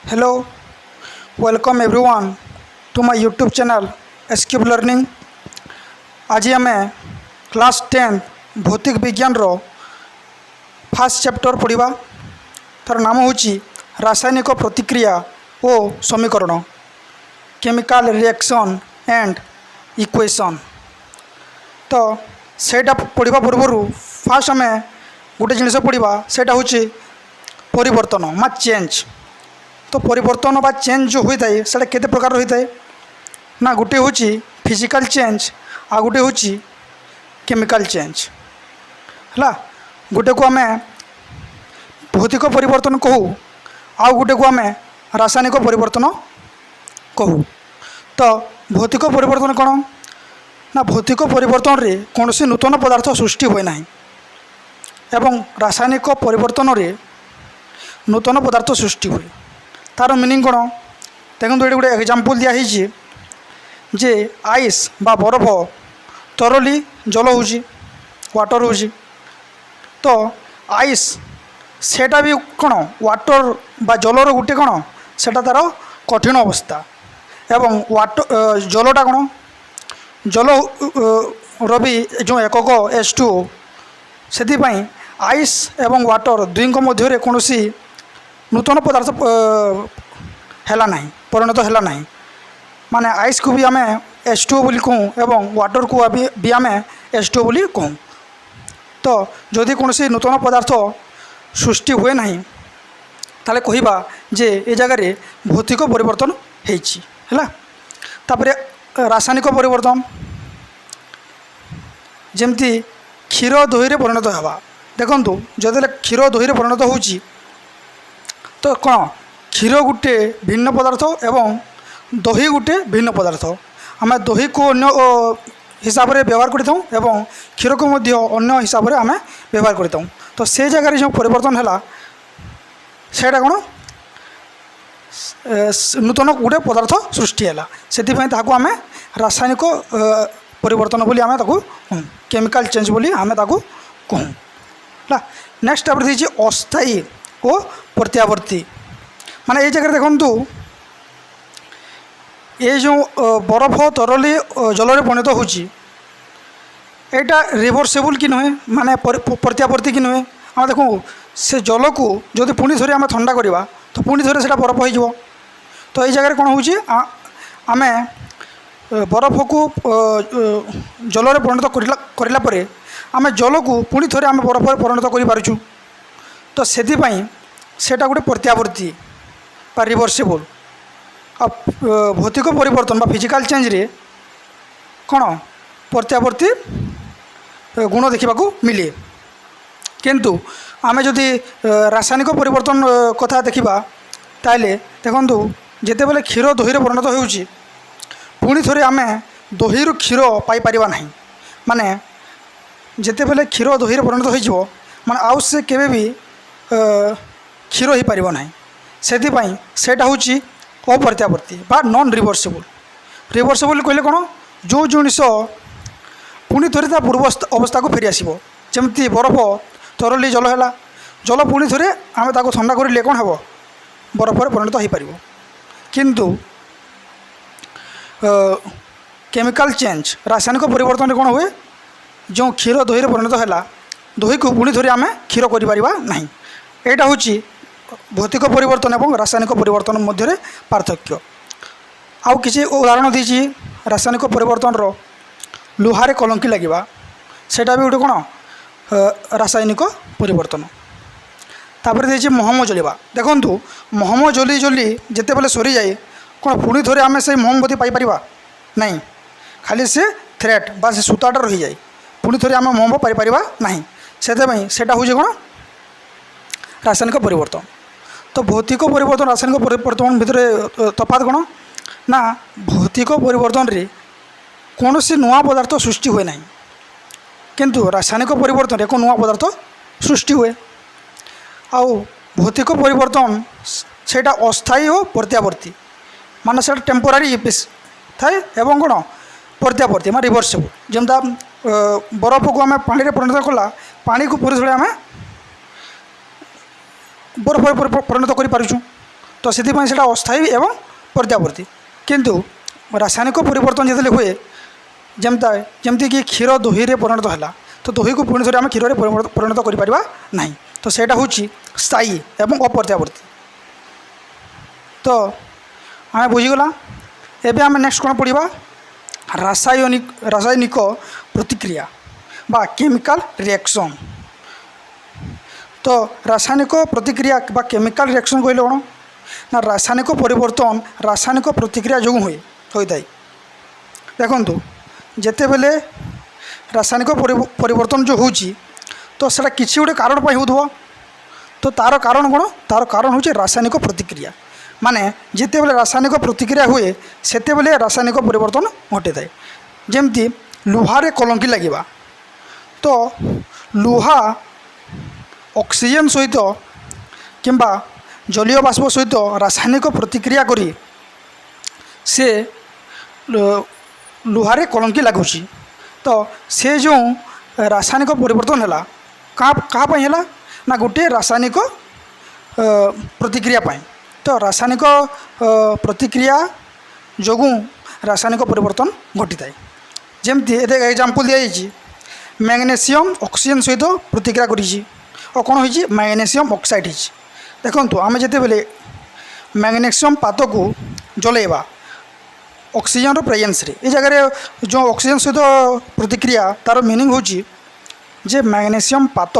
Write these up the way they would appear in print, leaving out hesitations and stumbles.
Hello, welcome everyone to my YouTube channel Escape Learning. आज आम class 10 भौतिक विज्ञान रो फर्स्ट चैप्टर पढ़ा। तार नाम हूँ रासायनिक प्रतिक्रिया और समीकरण केमिकल रिएक्शन एंड इक्वेशन। तो सेटा पढ़ा पूर्व फास्ट आम गोटे जिनिस पढ़ा सेटा हूँ परिवर्तन मा चेंज। तो परिवर्तन बा चेंज जो होता है सेटा केते प्रकार होता है ना, गोटे हूँ फिजिकल चेंज आ गोटे हूँ केमिकल चेंज है। गोटे को आम भौतिक परिवर्तन कहू आ गोटे को आम रासायनिक परिवर्तन कहू। तो भौतिक परिवर्तन कौन ना, भौतिक परिवर्तन रे कौन सी नूतन पदार्थ सृष्टि हुए ना एवं रासायनिक परिवर्तन रे नूतन पदार्थ सृष्टि हुए। तार मीनिंग कौन देखो, ये गोटे एग्जांपल दिखाई जे आइस बा बरफ तरली जल हो वाटर हो। तो आइस सेटा भी कौन वाटर बा जलर गोटे कौन सेटा तार कठिन अवस्था एवं वाटर जलटा कौन जल रवि जो एकक H2O से आइस एवं वाटर दुई मध्य कौन नूतन पदार्थ है ना परिणत है ना। माने आइस को भी आम H2O बोली कहूँ एवं वाटर को भी आम H2O बोली कहूँ। तो जदि कौन नूतन पदार्थ सृष्टि हुए ना ताले कहिबा जे ए जगार भौतिक परिवर्तन होइछि है। तापरे रासायनिक परिवर्तन जमती क्षीर दही रे परिणत होगा। देखंतु जदि क्षीर दही रे परिणत होउछि तो कौन क्षीर गोटे भिन्न पदार्थ एवं दही गोटे भिन्न पदार्थ। आम दही को अन्य हिसाब से व्यवहार करता एवं क्षीर को मध्य अन्य हिसाब से आम व्यवहार करता। तो से जगह जो परिवर्तन है सेटा कौन नूतन गोटे पदार्थ सृष्टि है से आम रासायनिक परिवर्तन बोली आम केमिकल चेंज बोली आम कहूँ। नेक्स्ट आप देखिए अस्थायी और प्रत्यावर्ती। माने ये जगह देखु ये जो बरफ तरली जल परिणत होटा रिवर्सेबल कि नुहे माने प्रत्यावर्ती कि नुहे। आम देखो से जल को जदि पुणी थोड़े आम ठंडा करवा तो पुणी थोड़े से बरफ हो। तो ये जगह कौन हो आम बरफ को जल परिणत करला परे आम जल को पुणी थोड़े आम बरफ परिणत कर। तो से सेटा गोटे प्रत्यावर्ती बा रिवर्सेबल। आ भौतिक परिवर्तन बा फिजिकल चेंज रे कौन प्रत्यावर्ती गुण देखा मिले। किंतु आम जदि रासायनिक परिवर्तन कथा देखा ताले देखु जिते बेले क्षीर दही रे परिणत होउछि पुणी थोड़े आम दही रु क्षीर पाई परिबा नहीं। माने जिते बेले क्षीर दही रे परिणत हो माने आउ से केबे भी क्षीर हो पार ना। से हूँ अप्रत्यावर्ती बा नॉन रिवर्सेबल। रिवर्सेबल कहले कौन जो जिनिस पुणी थोड़े ता पूर्व अवस्था को फेरी आसो। जमती बरफ तरली जल है जल पुणी थोड़े आम ठंडा कर कौन हम बरफ परिणत हो पार। किंतु केमिकल चेंज रासायनिक परिवर्तन कौन हुए जो क्षीर दही रे परिणत है दही को पुणी थोड़े आम क्षीर कर। यहाँ हूँ भौतिक परिवर्तन एवं रासायनिक परिवर्तन मध्य पार्थक्य। आउ किसी उदाहरण दीजिए रासायनिक परिवर्तन रो लुहारे कलंकी लगे सेटा भी गोटे कौन रासायनिक परिवर्तन। तापर दीजिए महम जलिबा। देखु महम जली जली जिते बेले सरी जाए कौन पुणी थोड़े आम से मोमबती पाइपर नहीं, खाली से थ्रेड बा से सूताटा रही जाए पुणी थोड़े आम मोम पाइपर ना। से हूँ कौन रासायनिक परिवर्तन। तो भौतिक परिवर्तन रासायनिक परिवर्तन भितर तफात कौन ना, भौतिक परिवर्तन रे कौन सी नुआ पदार्थ सृष्टि हुए ना किंतु रासायनिक परिवर्तन एक नुआ पदार्थ सृष्टि हुए। आउ भौतिक परिवर्तन सेटा अस्थायी और प्रत्यावर्ती माने से टेम्पोरारी थाए एवं कौन प्रत्यावर्ती मान रिवर्सेबल। जमता बरफ को आम पानी परिणत कला पानी को पूरी थोड़े आम बरफ परिणत कर। तो से अस्थायी एवं प्रत्यावर्ती किंतु रासायनिक परिवर्तन जिते हुए जमती कि क्षीर दही रे परिणत है तो दही को पुणी थे आम क्षीर परिणत कर तो सेटा हूँ स्थायी एवं अप्रत्यावर्ती। तो आम बुझीगला एवं आम नेक्स्ट कौन पढ़ा रासायनिक प्रतिक्रिया बा केमिकल रिएक्शन। तो रासायनिक प्रतिक्रिया बा केमिकल रिएक्शन कहले कौन ना रासायनिक परिवर्तन रासायनिक प्रतिक्रिया जो हुए होता है। देखु जिते बेले रासायनिक परिवर्तन जो होची तो सेटा किसी गोटे कारण पर हो तो तार कारण कौन तार कारण हूँ रासायनिक प्रतिक्रिया माने जिते बेले रासायनिक प्रतिक्रिया हुए सेते बेले रासायनिक परिवर्तन घटे थाए। जमती लुहारे कलंकी लगे तो लुहा ऑक्सीजन सहित किंबा जलीय बाष्प सहित रासायनिक प्रतिक्रिया करी से लुहारे कलंकी लगुच तो से जो रासायनिक परिवर्तन है क्या है ना गोटे रासायनिक प्रतिक्रिया पाई। तो रासायनिक प्रतिक्रिया जो रासायनिक परिवर्तन घटी थाए। जमती एग्जांपल दिखाई मैग्नेशियम ऑक्सीजन सहित प्रतिक्रिया करी और कौन हो मैग्नेशियम ऑक्साइड। देखो आम जिते बेले मैग्नेशियम पात को जलैवा ऑक्सीजन प्रेजेंस रे ये जगह जो ऑक्सीजन सहित प्रतिक्रिया तार मीनिंग हूँ जे मैग्नेशियम पात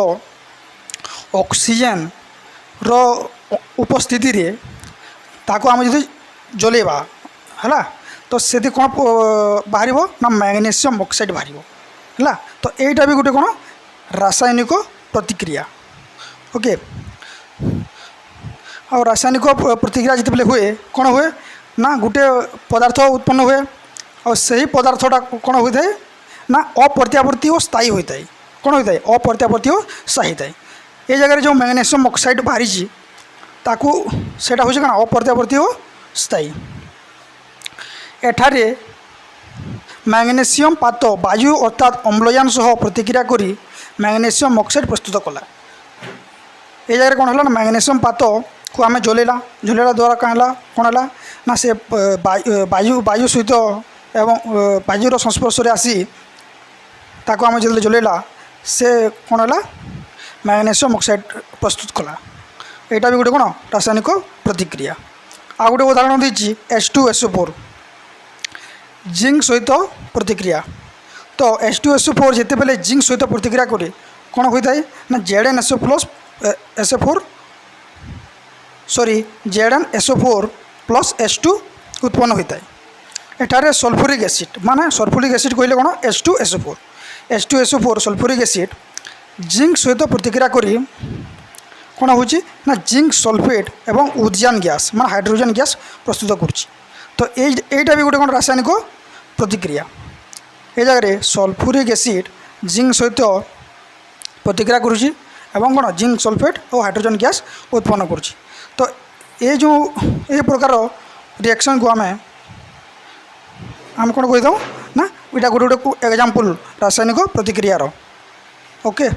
ऑक्सीजन रो उपस्थिति रे ताको आम जो जलैवा है तो से कौन बाहर ना मैग्नेशियम ऑक्साइड बाहर है। तो यहीटा भी गोटे कौन रासायनिक प्रतिक्रिया। ओके और रासायनिक प्रतिक्रिया जिते हुए कौन हुए ना गोटे पदार्थ उत्पन्न हुए और सही पदार्थटा कौन होता है ना अप्रत्यावर्ती और स्थायी होता है। कौन होता है अप्रत्यावर्ती और स्थायी होता है। ये जगह जो मैग्नेशियम ऑक्साइड बाहरी ताकू सेटा हूँ क्या अप्रत्यावर्ती और स्थायी। एठारे मैग्नेशियम पात वायु अर्थात अम्लजान सह प्रतिक्रिया करी मैग्नेशियम ऑक्साइड प्रस्तुत कला। ये जगह कौन है ना मैग्नेशियम पात को आम जलैला द्वारा कौन है ना से वायु सहित एवं वायुर संस्पर्श आसी ताको आम जो जलैला से कौन है मैग्नेशियम ऑक्साइड प्रस्तुत कला। यहाँ भी गोटे कौन रासायनिक प्रतिक्रिया। आ गोटे उदाहरण देती H2SO4 जिंक सहित प्रतिक्रिया। तो H2SO4 जिते बेले जिंक सहित प्रतिक्रिया करे कौन होता है ना ZnSO4 प्लस H2 उत्पन्न होता है। एठारे सल्फ्यूरिक एसिड माने सल्फ्यूरिक एसिड कहले कौन H2SO4 सल्फ्यूरिक एसिड जिंक सहित प्रतिक्रिया करी कौन हो ना जिंक सल्फेट एवं उद्यान गैस मान हाइड्रोजन गैस प्रस्तुत करुच्ची। तो यहीटा भी गोटे कौन रासायनिक प्रतिक्रिया। ये जगह सल्फ्यूरिक एसिड जिंक सहित प्रतिक्रिया करुच्ची एवं कौन जिंक सल्फेट और हाइड्रोजन गैस उत्पन्न करुच्ची। तो ये जो ये प्रकार रिएक्शन को आम कौन कही था ना यहाँ गोटे गोटे एग्जांपल रासायनिक प्रतिक्रियार। ओके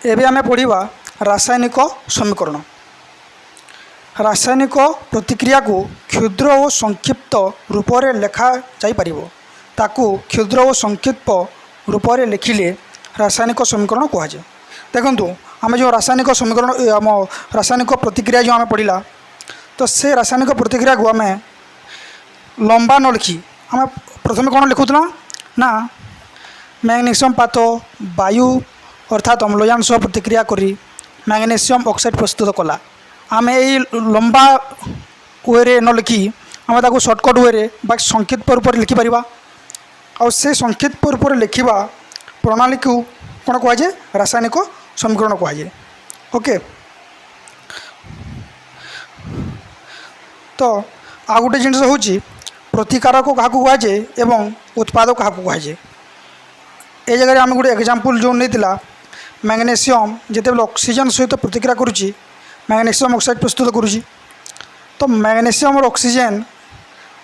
एबे आमे पढ़िबा रासायनिक समीकरण। रासायनिक प्रतिक्रिया को क्षुद्र और संक्षिप्त रूप में लेखा जाई परिबो ताकू क्षुद्र और संक्षिप्त रूप में लिखिले रासायनिक समीकरण कह जाए। देखु आम जो रासायनिक समीकरण आम रासायनिक प्रतिक्रिया जो आम पढ़ला तो से रासायनिक प्रतिक्रिया को आम लंबा न लिखि आम प्रथम कौन लिखुला ना मैग्नेशियम पात वायु अर्थात अम्लजान सह प्रतिक्रिया करी मैग्नेशियम ऑक्साइड प्रस्तुत कला। आम यही लंबा वे न लिखि आम ताको सर्टकट वे संक्षिप्त रूप में लिखिपर और से संक्षिप्त रूप में लिखा प्रणाली को कौन कहुए रासायनिक समीकरण कहुए। ओके तो आ गोटे जिन हूँ प्रतिकारक क्या कहुए एवं उत्पादक क्या कहुए। ये जगह आम गोटे एग्जांपल जो नहीं मैग्नेशियम जिते बेले ऑक्सीजन सहित प्रतिक्रिया करुच्ची मैग्नेशियम ऑक्साइड प्रस्तुत करुच्ची। तो मैग्नेशियम और ऑक्सीजन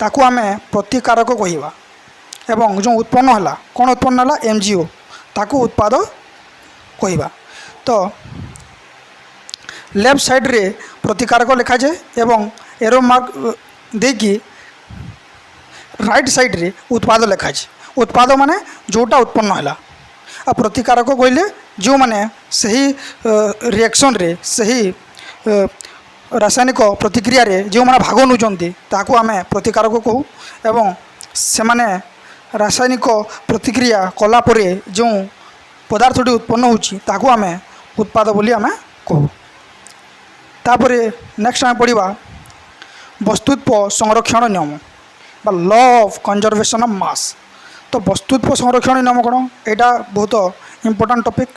ताकू आम प्रतिकारक कहवा एवं जो उत्पन्न है कौन उत्पन्न है MgO ताकू उत्पाद कहवा। तो लेफ्ट साइड रे प्रतिकारक लिखा जाए एवं एरो मार्क देकी राइट साइड रे उत्पाद लिखा जाए। उत्पाद माने जोटा उत्पन्न है आ प्रतिकारक कहले जो माने सही रिएक्शन रे सही रासायनिक प्रतिक्रिया रे जो माने भाग नौचंती ताकू आमे प्रतिकारक कहू एवं से माने रासायनिक प्रतिक्रिया कला परे जो पदार्थटी उत्पन्न होची ताकू आमे उत्पाद बोली आमे कहू। तापरे नेक्स्ट आमे पढ़िबा वस्तुत्व संरक्षण नियम बा law of conservation of mass. तो वस्तुत्व संरक्षण नियम कौन एटा बहुत इंपोर्टेंट टॉपिक।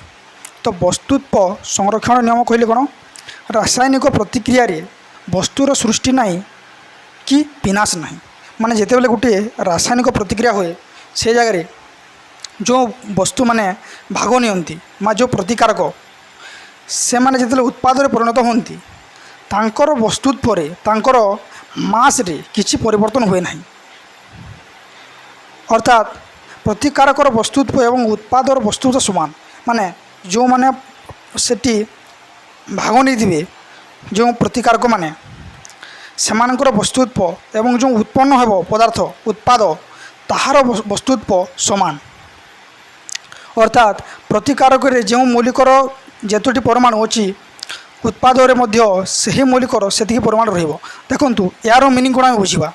तो वस्तुत्व संरक्षण नियम कहले कौन रासायनिक प्रतिक्रिया रे वस्तुर सृष्टि नहीं कि विनाश नहीं। माने जेते बेले गोटे रासायनिक प्रतिक्रिया हुए से जगह जो वस्तु माने भाग नियंती मा जो प्रतिकारक से माने जेते उत्पाद रे परिणत होती तांकर वस्तुत्व रे तांकर मास रे किछि परिवर्तन हुए नहीं। अर्थात प्रतिकारकर वस्तुत्व एवं उत्पादर वस्तुत्व समान। माने जो माने सेठी भाग नहीं थे जो प्रतिकारक माने सेमानकर वस्तुत्व एवं जो उत्पन्न हेब पदार्थ उत्पाद ताहार वस्तुत्व समान। अर्थात प्रतिकारक रे जो मौलिकर जेतोटी परमाणु अच्छी उत्पाद से मौलिकर से परमाणु रहिबो। देखंतु यार मीनिंग कोन बुझिबा।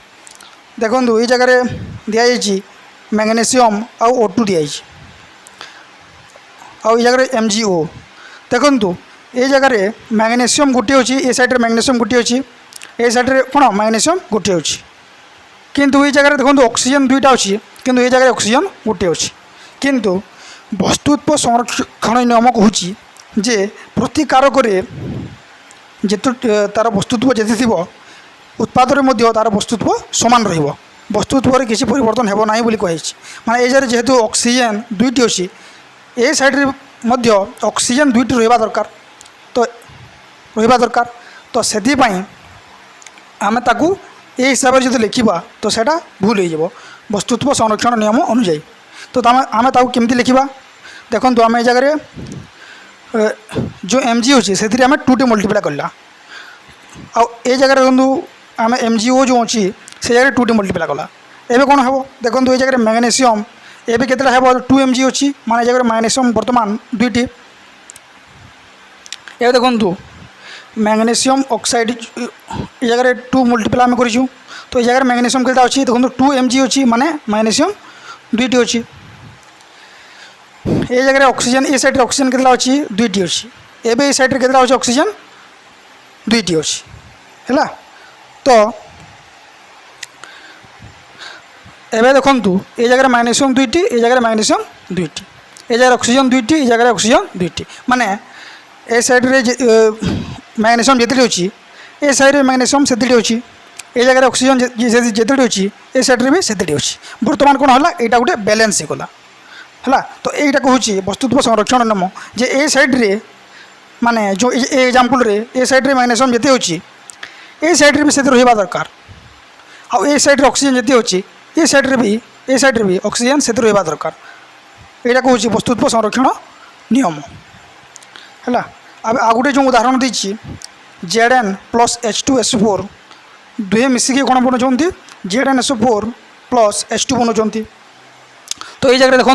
देखंतु ये जगह दिया मैग्नेशियम आउ O2 दिया आउ ये जगह MgO। देखंतु ये जगह मैग्नेशियम गोटे अच्छी ए साइड मैग्नेशियम गोटे अच्छी ए साइड कौन मैग्नेशियम गोटे अच्छी किंतु ये जगह देखो ऑक्सीजन दुईटा अच्छी किंतु ये जगह ऑक्सीजन गोटे अच्छी। किंतु वस्तुत्व संरक्षण नियम कहूँ जे प्रतिकारक जेतु तार वस्तुत्व जेते थी उत्पाद तार वस्तुत्व समान रहिबो। वस्तुत्व रे किसी परिवर्तन हेबो नाही बोली कहि। माने ए जरे जेहेतु ऑक्सीजन दुईटी अच्छी ए साइड रे मध्य ऑक्सीजन दुईटी रहिबा दरकार तो से आम ताकू ए हिसाब से जो लिखा तो सेटा भूल हो वस्तुत्व संरक्षण नियम अनुजाई। तो आम ताकू केमती लिखा देखो आम ए जगह जो Mg अच्छी से आम 2 मल्टीप्लाई करला आ ए जगह देखो आम MgO जो अच्छी से जगह 2 मल्टीप्लाई कला एवं कौन हम देखो ये जगह मैग्नेशियम एवं के 2 Mg अच्छी माने जगह मैग्नेशियम बर्तमान दुईटी ये देखो मैग्नेशियम ऑक्साइड ये जगह 2 मल्टीप्लाई आम करूँ। तो ये जगह मैग्नेशियम के अच्छी देखो 2 Mg अच्छी माने मैग्नेशियम दुईटी अच्छी। ये जगह ऑक्सीजन ए साइड ऑक्सीजन के अच्छी दुईटी अच्छी एवं ये साइड के अच्छी ऑक्सीजन दुईटी अच्छी है। तो एवं देखु ये जगह मैग्नेशियम दुईटी ये जगह मैग्नेशियम दुईटी ये जगह ऑक्सीजन दुईटी ये जगह ऑक्सीजन दुईटी माने ए साइड रे मैग्नेशियम जिते अच्छी ए साइड रे मैग्नेशियम से अच्छी ये जगह ऑक्सीजन जिते अच्छी ए साइड रे भी से अच्छी। बर्तमान कौन है यहाँ गोटे बैलेंस होगा है। तो यहाँ कहूँ वस्तुत्व संरक्षण नियम जे ए साइड रे माने जो एग्जाम्पल रे ए साइड रे मैग्नेशियम जिते अच्छी ए साइड रे भी से रहा दरकार आ ए साइड रे ऑक्सीजन जिते अच्छी ए साइड रे भी ऑक्सीजन से रहा दरकार। यहाँ कहूँ वस्तुत्व संरक्षण नियम है। अब आ गोटे जो उदाहरण देछि Zn प्लस H2SO4 दुहे मिसिकी कौन बनाऊँच ZnSO4 प्लस H2 बनाऊँच। तो ये जगह देखो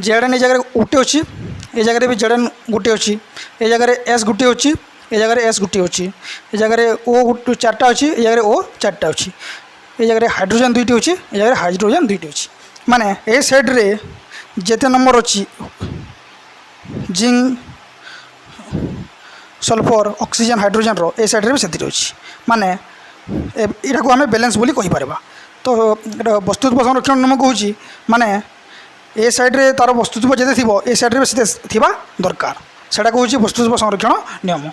Zn ये जगह गोटे अच्छी ये जगह भी Zn गोटे अच्छी ये जगह S गोटे अच्छी ये जगह S गोटे अच्छी ये जगह O 4टा अच्छी ये जगह O 4टा अच्छी ये जगह हाइड्रोजन दुईटी अच्छी ये जगह हाइड्रोजन दुईटी अच्छी। माने ए साइड रे जेते नंबर अच्छी जिंक सल्फर ऑक्सीजन हाइड्रोजन रो ए साइड रे भी सेति अच्छी माने यहाँ को आम बैलेंस बोली कहि परबा। तो वस्तुत्व संरक्षण नियम कहूँ माने ए साइड रे तार वस्तुत्व जेते थिबो ए साइड रे भी थिबा दरकार सेटा कहूँ वस्तुत्व संरक्षण नियम।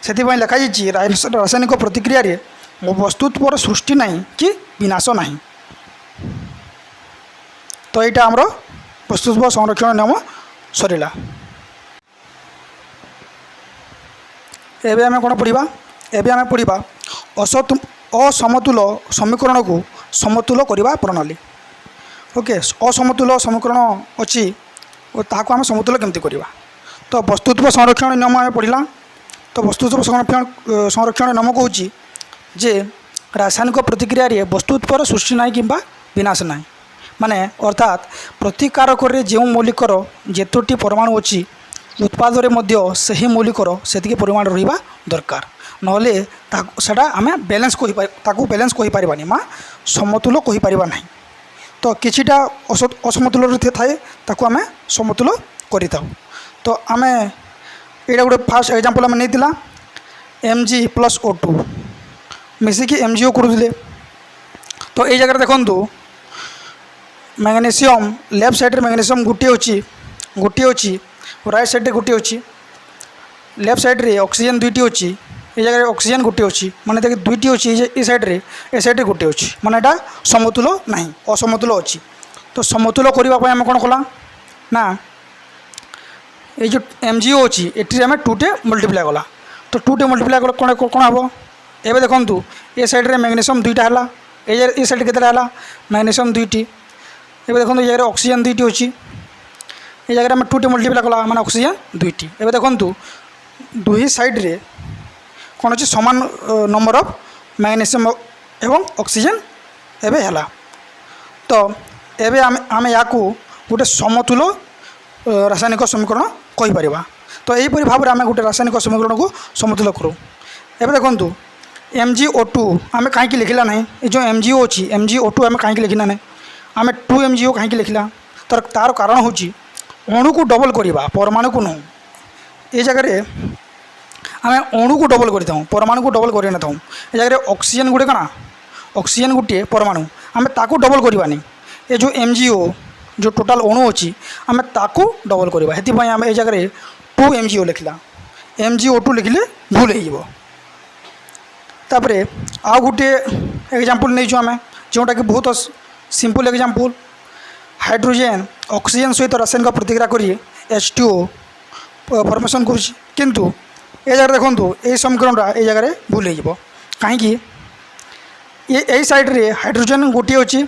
से लिखाई रासायनिक प्रतिक्रिया रे वस्तुत्वर सृष्टि नहीं कि विनाश नहीं। तो यहाँ आमर वस्तुत्व संरक्षण नियम सरला। एबे आमे कोन पढ़िबा एबे आमे पढ़िबा असमतुल समीकरण को समतुल करबा प्रणाली। ओके असमतुल समीकरण अच्छी और ताको आमे समतुल केमती करबा। तो वस्तुत्व संरक्षण नियम आमे पढ़िला तो वस्तुस्तर संरक्षण नाम कौच जे रासायनिक प्रतिक्रिया वस्तुत्पर सृष्टि ना कि विनाश ना माने अर्थात प्रतिकारक जो मौलिकर जेतोटी परमाणु अच्छी उत्पाद से मौलिकर से परिमाण रहा दरकार नहले सेटा आम बैलेंस बैलेंस कहींपारानी माँ समतुल कहींपारा ना तो किछिटा असमतुल थाए ताकू आम समतुल करता तो आम यहाँ गोटे फास्ट एग्जांपल आम नहीं Mg+O2 मिसिकी MgO करुले तो ये जगह देखु मैग्नेशियम लेफ्ट साइड मैग्नेशियम गोटे अच्छी राइट साइड गोटे अच्छी लेफ्ट साइड रे ऑक्सीजन दुईटी अच्छी ये जगह ऑक्सीजन गोटे अच्छी माने देख दुईटी अच्छी ये साइड रे गोटे अच्छी माने एटा समतुल नहीं असमतुल अच्छी तो समतुल करने आम कौन कला ना ये जो MgO अच्छी ये आम 2 टे मल्टीप्लाई कला तो 2 टे मल्टीप्लाई कौन कौन हम एवं देखु ये साइड रे मैग्नेशियम दुईटा है ये साइड के मैग्नेशियम दुईटी एवं देखो ये ऑक्सीजन दुईटी अच्छी ये जगह आम 2 टे मल्टीप्लाई कला माने ऑक्सीजन दुईटी एवं देखु दुई साइड रे कौन अच्छी समान नंबर ऑफ मैग्नेशियम एवं ऑक्सीजन एवं है तो एवं आम या गोटे समतुल रासायनिक समीकरण कहीपर तो यहीपरि भाव में आम गोटे रासायनिक समीकरण को समतुल करूँ एवं देखु MgO2 आम कहीं लिखला ना ये जो MgO अच्छी MgO2 आम कहीं लिखना ना आम 2 MgO कहीं लिखला तार कारण हूँ अणु को डबल करवा परमाणु को नुह ये जगह आम अणु को डबल करता हूँ परमाणु को डबल कर ना ये जगह ऑक्सीजन गोटे कଣା ऑक्सीजन गोटे परमाणु आम ताकू डबल करवानी ये जो MgO जो टोटाल अणु अच्छी आम ताकू डबल करवा हेतिपाई आम ये जगह 2 MgO लिखला MgO2 लिखले भूल हो तापर आउ गोटे एग्जांपल नहीं आम जोटा कि बहुत सिंपल एग्जांपल हाइड्रोजेन ऑक्सीजन सहित रासायनिक प्रतिक्रिया करी H2O फॉर्मेशन किंतु ये जगह देखो ये समीकरणटा ये जगह भूल हो कहीं ये साइड रे हाइड्रोजेन गोटे अच्छी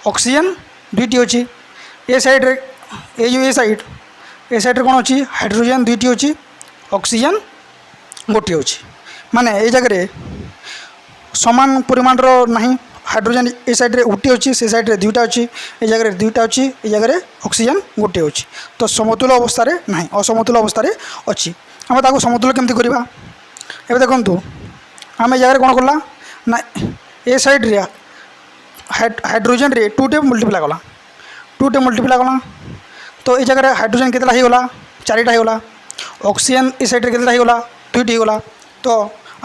ऑक्सीजन दुईटी अच्छी ये साइड रे ये साइड रे कौन अच्छी हाइड्रोजेन दुईटी अच्छी ऑक्सीजन गोटे अच्छी माने ये जगह समान परिमाण नहीं हाइड्रोजेन ये साइड रे गोटे अच्छी से साइड रे दुईटा अच्छी ये जगह दुईटा अच्छी ये जगह ऑक्सीजन गोटे अच्छी तो समतुल अवस्था नहीं असमतुल अवस्था अच्छी आम ताको समतुल केमती करवा ए देखु आम जगह कौन कला ना ए साइड रे हाइड्रोजेन रे 2 टे मल्टीप्लाई कला 2 टे मल्टीप्लाई कला तो ये जगह हाइड्रोजेन केतला होगला 4टा होगला ऑक्सीजन ये साइड रे केतला होगला 2टी होगला तो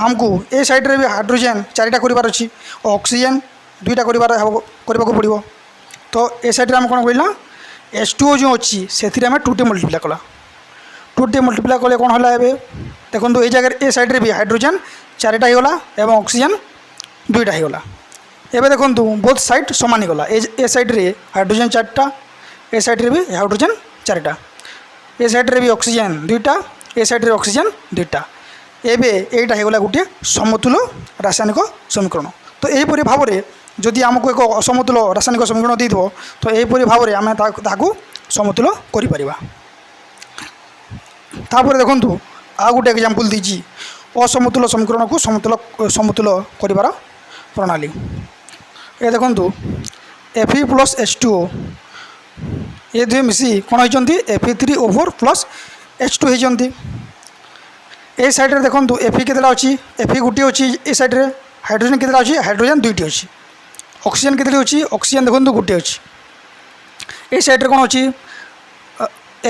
आमको ए साइड रे भी हाइड्रोजेन 4टा करार अच्छी ऑक्सीजन 2टा करने पड़ो तो ए साइड रे आम कौन कहला H2O जो अच्छी से आम 2 टे मल्टीप्लाई कला 2 टे मल्टीप्लाई कले कौन है देखो ये जगह ए साइड रे भी हाइड्रोजेन 4टा होगला एवं ऑक्सीजन 2टा होगला एवं देखो बोथ साइड समान ही गला ए साइड रे हाइड्रोजेन 4टा ए साइड रे भी हाइड्रोजेन 4टा ए साइड रे भी ऑक्सीजन 2टा ए साइड रे ऑक्सीजन 2टा एबे एटा होगला गोटे समतुल रासायनिक समीकरण तो यहीपरि भाव में जदि आमको एक असमतुल रासायनिक समीकरण दे तो यहीपरि भाव में आम ताकू समतुल करें तापर देखु आ गोटे एग्जांपल दीजिए असमतुल समीकरण को समतुल कर प्रणाली ये देखु Fe+H2O ये दुई मिसी कौन होती Fe3O4+H2 होती ए साइड रे देखो Fe के अच्छी Fe गोटे अच्छी ए साइड रे हाइड्रोजेन के अच्छी हाइड्रोजेन दुईटी अच्छी ऑक्सीजन के अच्छी ऑक्सीजन देखो गोटे अच्छी ए साइड रे कौन अच्छी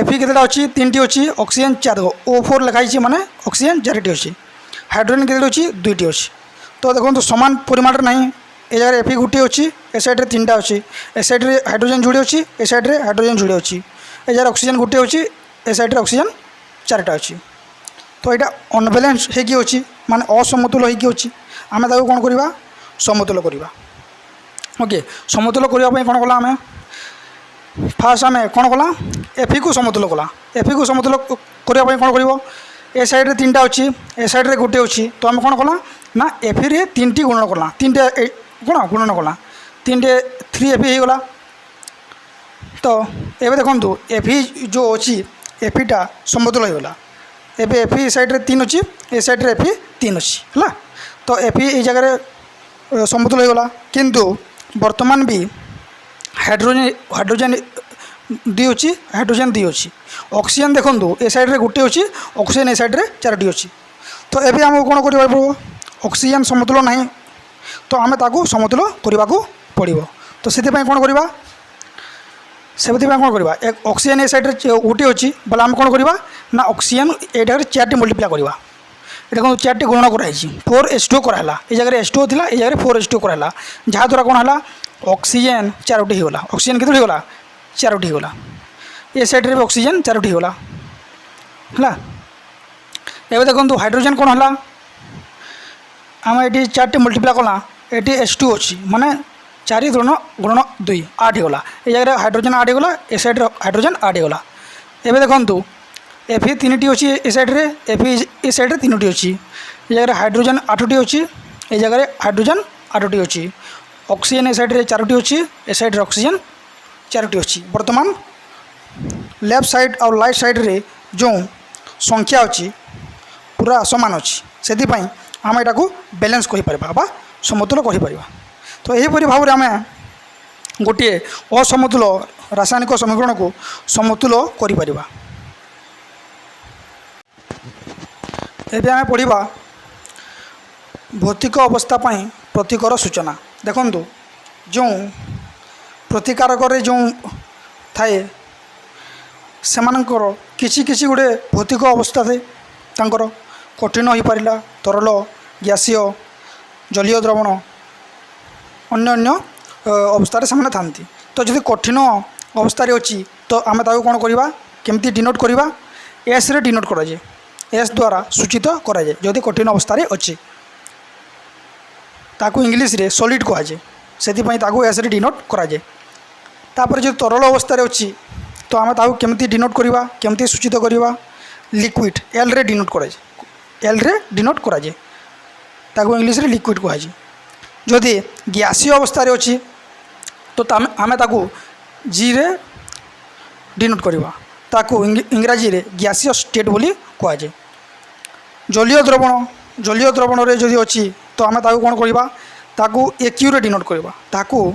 Fe के अच्छी 3टी अच्छी ऑक्सीजन 4 O4 लिखाई माने ऑक्सीजन 4टी अच्छी हाइड्रोजेन के अच्छी दुईटी अच्छी तो देखो समान परिमाण नहीं ए जगह Fe गोटे अच्छी ए साइड रे 3टा अच्छी ए साइड रे हाइड्रोजेन जोड़े अच्छी ए साइड रे हाइड्रोजेन जोड़े अच्छी ए जगह ऑक्सीजन गोटे अच्छी ए साइड रे ऑक्सीजन 4टा अच्छी तो यहाँ अनबैलेंस होगी माने असमतुल होगी आम कौन करवा समतुल करवा ओके समतुल करने कौन कला आम फास्ट आम कौन कला Fe को समतुल कला Fe को समतुल करने कौन कर ए साइड रे 3टा अच्छी ए साइड रे गोटे अच्छी तो आम कौन कला ना Fe रे 3टी गुणन कला 3टे कौन गुणन कला 3टे 3 Fe होगला तो ये देखो Fe जो अच्छी Feटा समतुल होगला एबे एफी साइड रे 3 अच्छी ए साइड रे एफी 3 अच्छी है। तो एफी ये जगह समतुल हो गला किंतु वर्तमान भी हाइड्रोजन हाइड्रोजन दी अच्छी हाइड्रोजन दी अच्छी ऑक्सीजन देखो ए साइड रे गोटे अच्छी ऑक्सीजन ए साइड रे 4टी अच्छी। तो एबे आमको कौन करबा पड़ो ऑक्सीजन समतुल नहीं तो आम ताकू समतुल करने को पड़ो। तो से कौन करवा से कौन करवा एक ऑक्सीजन ए साइड रे गोटे अच्छी बोले आम कौन करवा ना ऑक्सीजन एटार 4टी मल्टीप्लाई करवा। देखो 4टी गुणन कराई 4H2 कराला ये जगह H2 थिला ये जगह 4H2 कराला जहाँद्वारा कौन है ऑक्सीजन 4टी होगा ऑक्सीजन केतोटी होगा 4टी होगा ये साइड रे भी ऑक्सीजन 4टी होगा है। एवं देखो हाइड्रोजन कौन है आम ये 4टी मल्टीप्लाई कला ये H2 अच्छी माने 4 गुणन 2 8 होगा ये जगह हाइड्रोजन 8 होगा ए साइड हाइड्रोजन 8 होगा। एवं देखो एफी 3टी अच्छी ए साइड रे एफी ए साइड रे 3टी अच्छी ये जगह हाइड्रोजन 8टी अच्छी ये जगह हाइड्रोजन 8टी अच्छी ऑक्सीजन ए साइड रे 4टी अच्छी ए साइड रे ऑक्सीजन 4टी अच्छी। वर्तमान लेफ्ट साइड और राइट साइड रे जो संख्या अच्छी पूरा समान अच्छी से आम यहाँ को बैलेंस कहीपर समतुल कहीपर। तो यहीपरि भाव में आम गोटे असमतुल रासायनिक समीकरण को समतुल कर। एबे आम पढ़ा भौतिक अवस्था प्रतिकर सूचना। देखु जो प्रतिकारक जो थाए से किसी किसी गोटे भौतिक अवस्था थे तांकर कठिन हो पारा तरल गैसीय जलीय द्रवण अन्य अवस्था से था। तो जब कठिन अवस्था अच्छी तो आम कौन करवा केमती डिनोट करवा एस रे डिनोट कराए एस द्वारा सूचित कराए जदि कठिन अवस्था अच्छी ताकू इंग्लीश रे सॉलिड कहुए से एस रे डिनोट कराए। तापर जो तरल अवस्था अच्छी तो आम केमती डिनोट करवा केमती सूचित करवा लिक्विड एल रे डिनोट कराए एल रे डिनोट कराए ताकू इंग्लीश रे लिक्विड कहुए। जदि गैसीय अवस्था अच्छी तो आम जी रे डिनोट करवा ताकू इंग्राजी रे गैसीय स्टेट बोली कहुए। जलीय द्रवण रे जदि अच्छी तो आम कौन करवा ताकू एक्यू रे डिनोट करवा ताकू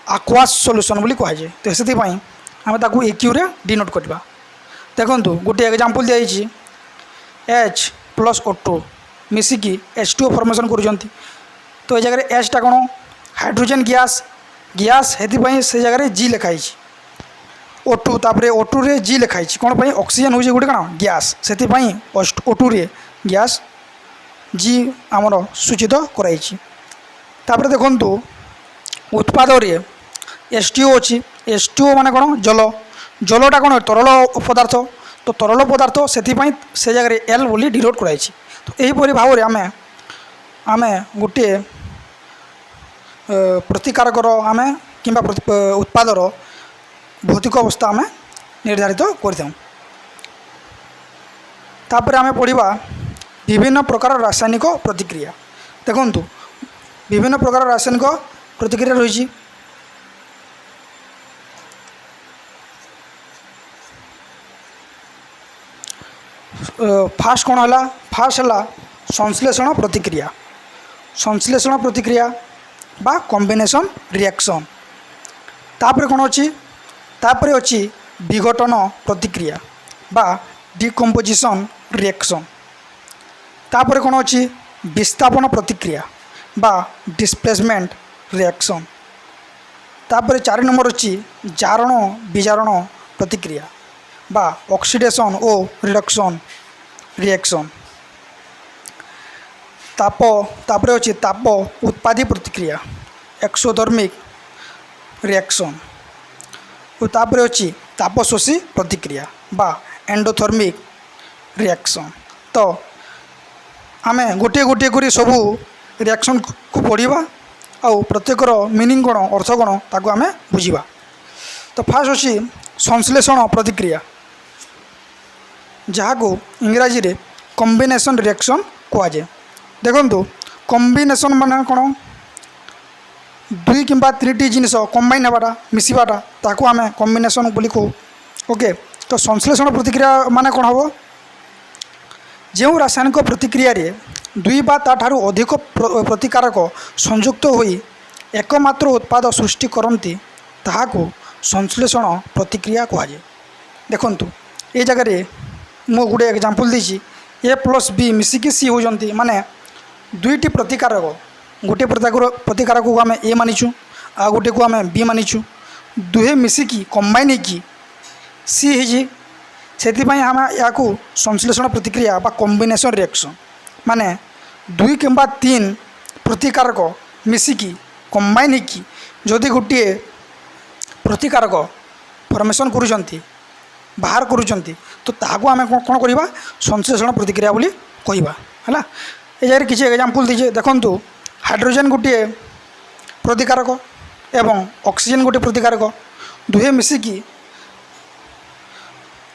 आक्वास सॉल्यूशन बोली कहुए। तो से आम ताकू एक्यू रे डिनोट करवा। देखो गोटे एग्जांपल दिखाई H+O2 मिसिकी H2O फॉर्मेशन कर। तो ये जगह एच टा कौन हाइड्रोजन गैस गैस से जगह जी लिखाई O2 तापर O2 रे जी लिखाई कौन पर ऑक्सीजन हूँ गोटे कौन गैस से O2 रे गैस जी आमर सूचित कराई। तापर देखु उत्पाद रे H2O अच्छी H2O माने कौन जल जलटा कौन तरल पदार्थ तो तरल पदार्थ से जगह एल बोली डिनोट कराई। तो यहीपरि भाव में आम गोटे प्रतिकारकर आम कि उत्पादर भौतिक अवस्था आम निर्धारित कर। आम पढ़ा विभिन्न प्रकार रासायनिक प्रतिक्रिया। देखु विभिन्न प्रकार रासायनिक प्रतिक्रिया रही। फास्ट कौन है फास्ट है संश्लेषण प्रतिक्रिया संश्लेषण प्रतिक्रिया बा कॉम्बिनेशन रिएक्शन। तापर कौन अच्छी तापर अच्छी विघटन प्रतिक्रिया बा डिकम्पोजिशन रिएक्शन। तापर कौन अच्छी विस्थापन प्रतिक्रिया बा डिस्प्लेसमेंट रिएक्शन। तापर 4 नंबर अच्छी जारण विजारण प्रतिक्रिया बा ऑक्सीडेशन ओ रिडक्शन रिएक्शन। तापर अच्छी ताप उत्पादी प्रतिक्रिया एक्सोथर्मिक रिएक्शन। तापर अच्छी ताप शोषी प्रतिक्रिया बा एंडोथर्मिक रिएक्शन। तो आम गोटे गोटे कर सबू रिएक्शन को पढ़ा आउ प्रत्येक मीनिंग कौन अर्थ कौन ताको आम बुझा। तो फास्ट अच्छी संश्लेषण प्रतिक्रिया जहाँ को इंग्राजी रे कॉम्बिनेशन रिएक्शन कहुए। देखो कॉम्बिनेशन माने कौन 2 किंबा 3टी जिनिस कंबाइन होगा मिसवाटा ताकू आम कॉम्बिनेशन बोली कहू। ओके तो संश्लेषण प्रतिक्रिया माने कौन हम ଯେଉଁ ରାସାୟନିକ ପ୍ରତିକ୍ରିୟାରେ ଦୁଇ ବା ତାଠାରୁ ଅଧିକ ପ୍ରତିକାରକ ସଂଯୁକ୍ତ ହୋଇ एकमात्र उत्पाद सृष्टि करती ताहाको संश्लेषण प्रतिक्रिया कहुए। देखंतु ये जगह मु गोटे एग्जांपल देछि ए प्लस बी मिसिकी सी होजंती माने दुईटी प्रतिकारक गोटे प्रतिकारक को आम ए मानिचु आ गोटे को आम बी मानिचु दुहे मिसिकी कंबाइन होगी सी होजी से आम या संश्लेषण प्रतिक्रिया बा कॉम्बिनेशन रिएक्शन माने दुई किंबा तीन प्रतिकारक मिसिकी कंबाइन होगी जदि गोटे प्रतिकारक फॉर्मेशन करुचंती बाहर करुचंती तो ताहाको आम कौन करवा संश्लेषण प्रतिक्रिया बोली कहवा है। ये जगह किसी एग्जांपल दीजिए देखंतु हाइड्रोजन गोटे प्रतिकारक एवं ऑक्सीजन गोटे प्रतिकारक दुहे मिसिकी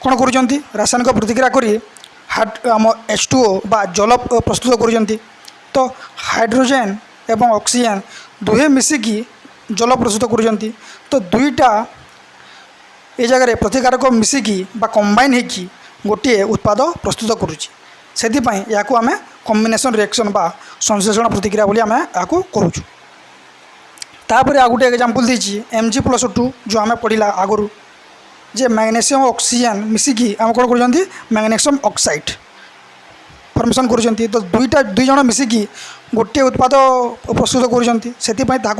कौन करुचंती रासायनिक प्रतिक्रिया करी आम H2O बा जल प्रस्तुत करुचंती। तो हाइड्रोजन एवं ऑक्सीजन दुहे मिसिकी जल प्रस्तुत करुचंती। तो दुईटा ये जगह प्रतिकारक मिसिकी बा कंबाइन होगी गोटे उत्पाद प्रस्तुत करुच्ची से या आम कॉम्बिनेशन रिएक्शन बा संश्लेषण प्रतिक्रिया बोली आम या करुचु। तापर आ गोटे एग्जांपल दीजिए Mg+2 जो आम पढ़ला आगु जे मैग्नेशियम ऑक्सीजन मिसिकी आम कौन कर मैग्नेशियम ऑक्साइड फॉर्मेशन करुँच। तो दुई जन मिसिकी गोटे उत्पाद प्रस्तुत करुँच से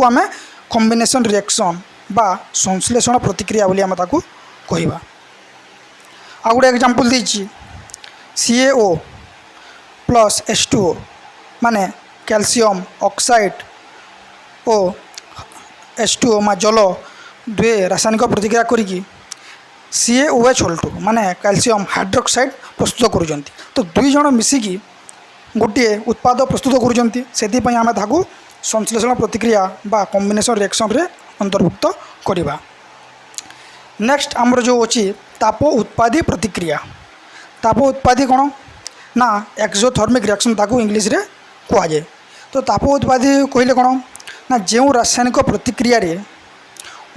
आम कॉम्बिनेशन रिएक्शन बा संश्लेषण प्रतिक्रिया बोली आम ताकू कहवा। आ गोटे एग्जांपल दीजिए CaO प्लस H2O माने कैल्शियम ऑक्साइड और H2O मा जल दुए रासायनिक प्रतिक्रिया करी CaOH माने कैल्शियम हाइड्रोक्साइड प्रस्तुत करुँच। तो दुई जन मिसिकी गोटे उत्पाद प्रस्तुत करुँच से आम ताकू संश्लेषण प्रतिक्रिया बा कॉम्बिनेशन रिएक्शन रे अंतर्भुक्त करवा। नेक्स्ट आमर जो अच्छी ताप उत्पादी प्रतिक्रिया ताप उत्पादी कौन ना एक्सोथर्मिक रिएक्शन ताकू इंग्लिश रे कहुए। तो ताप उत्पादी कहले कौन ना जो रासायनिक प्रतिक्रिया रे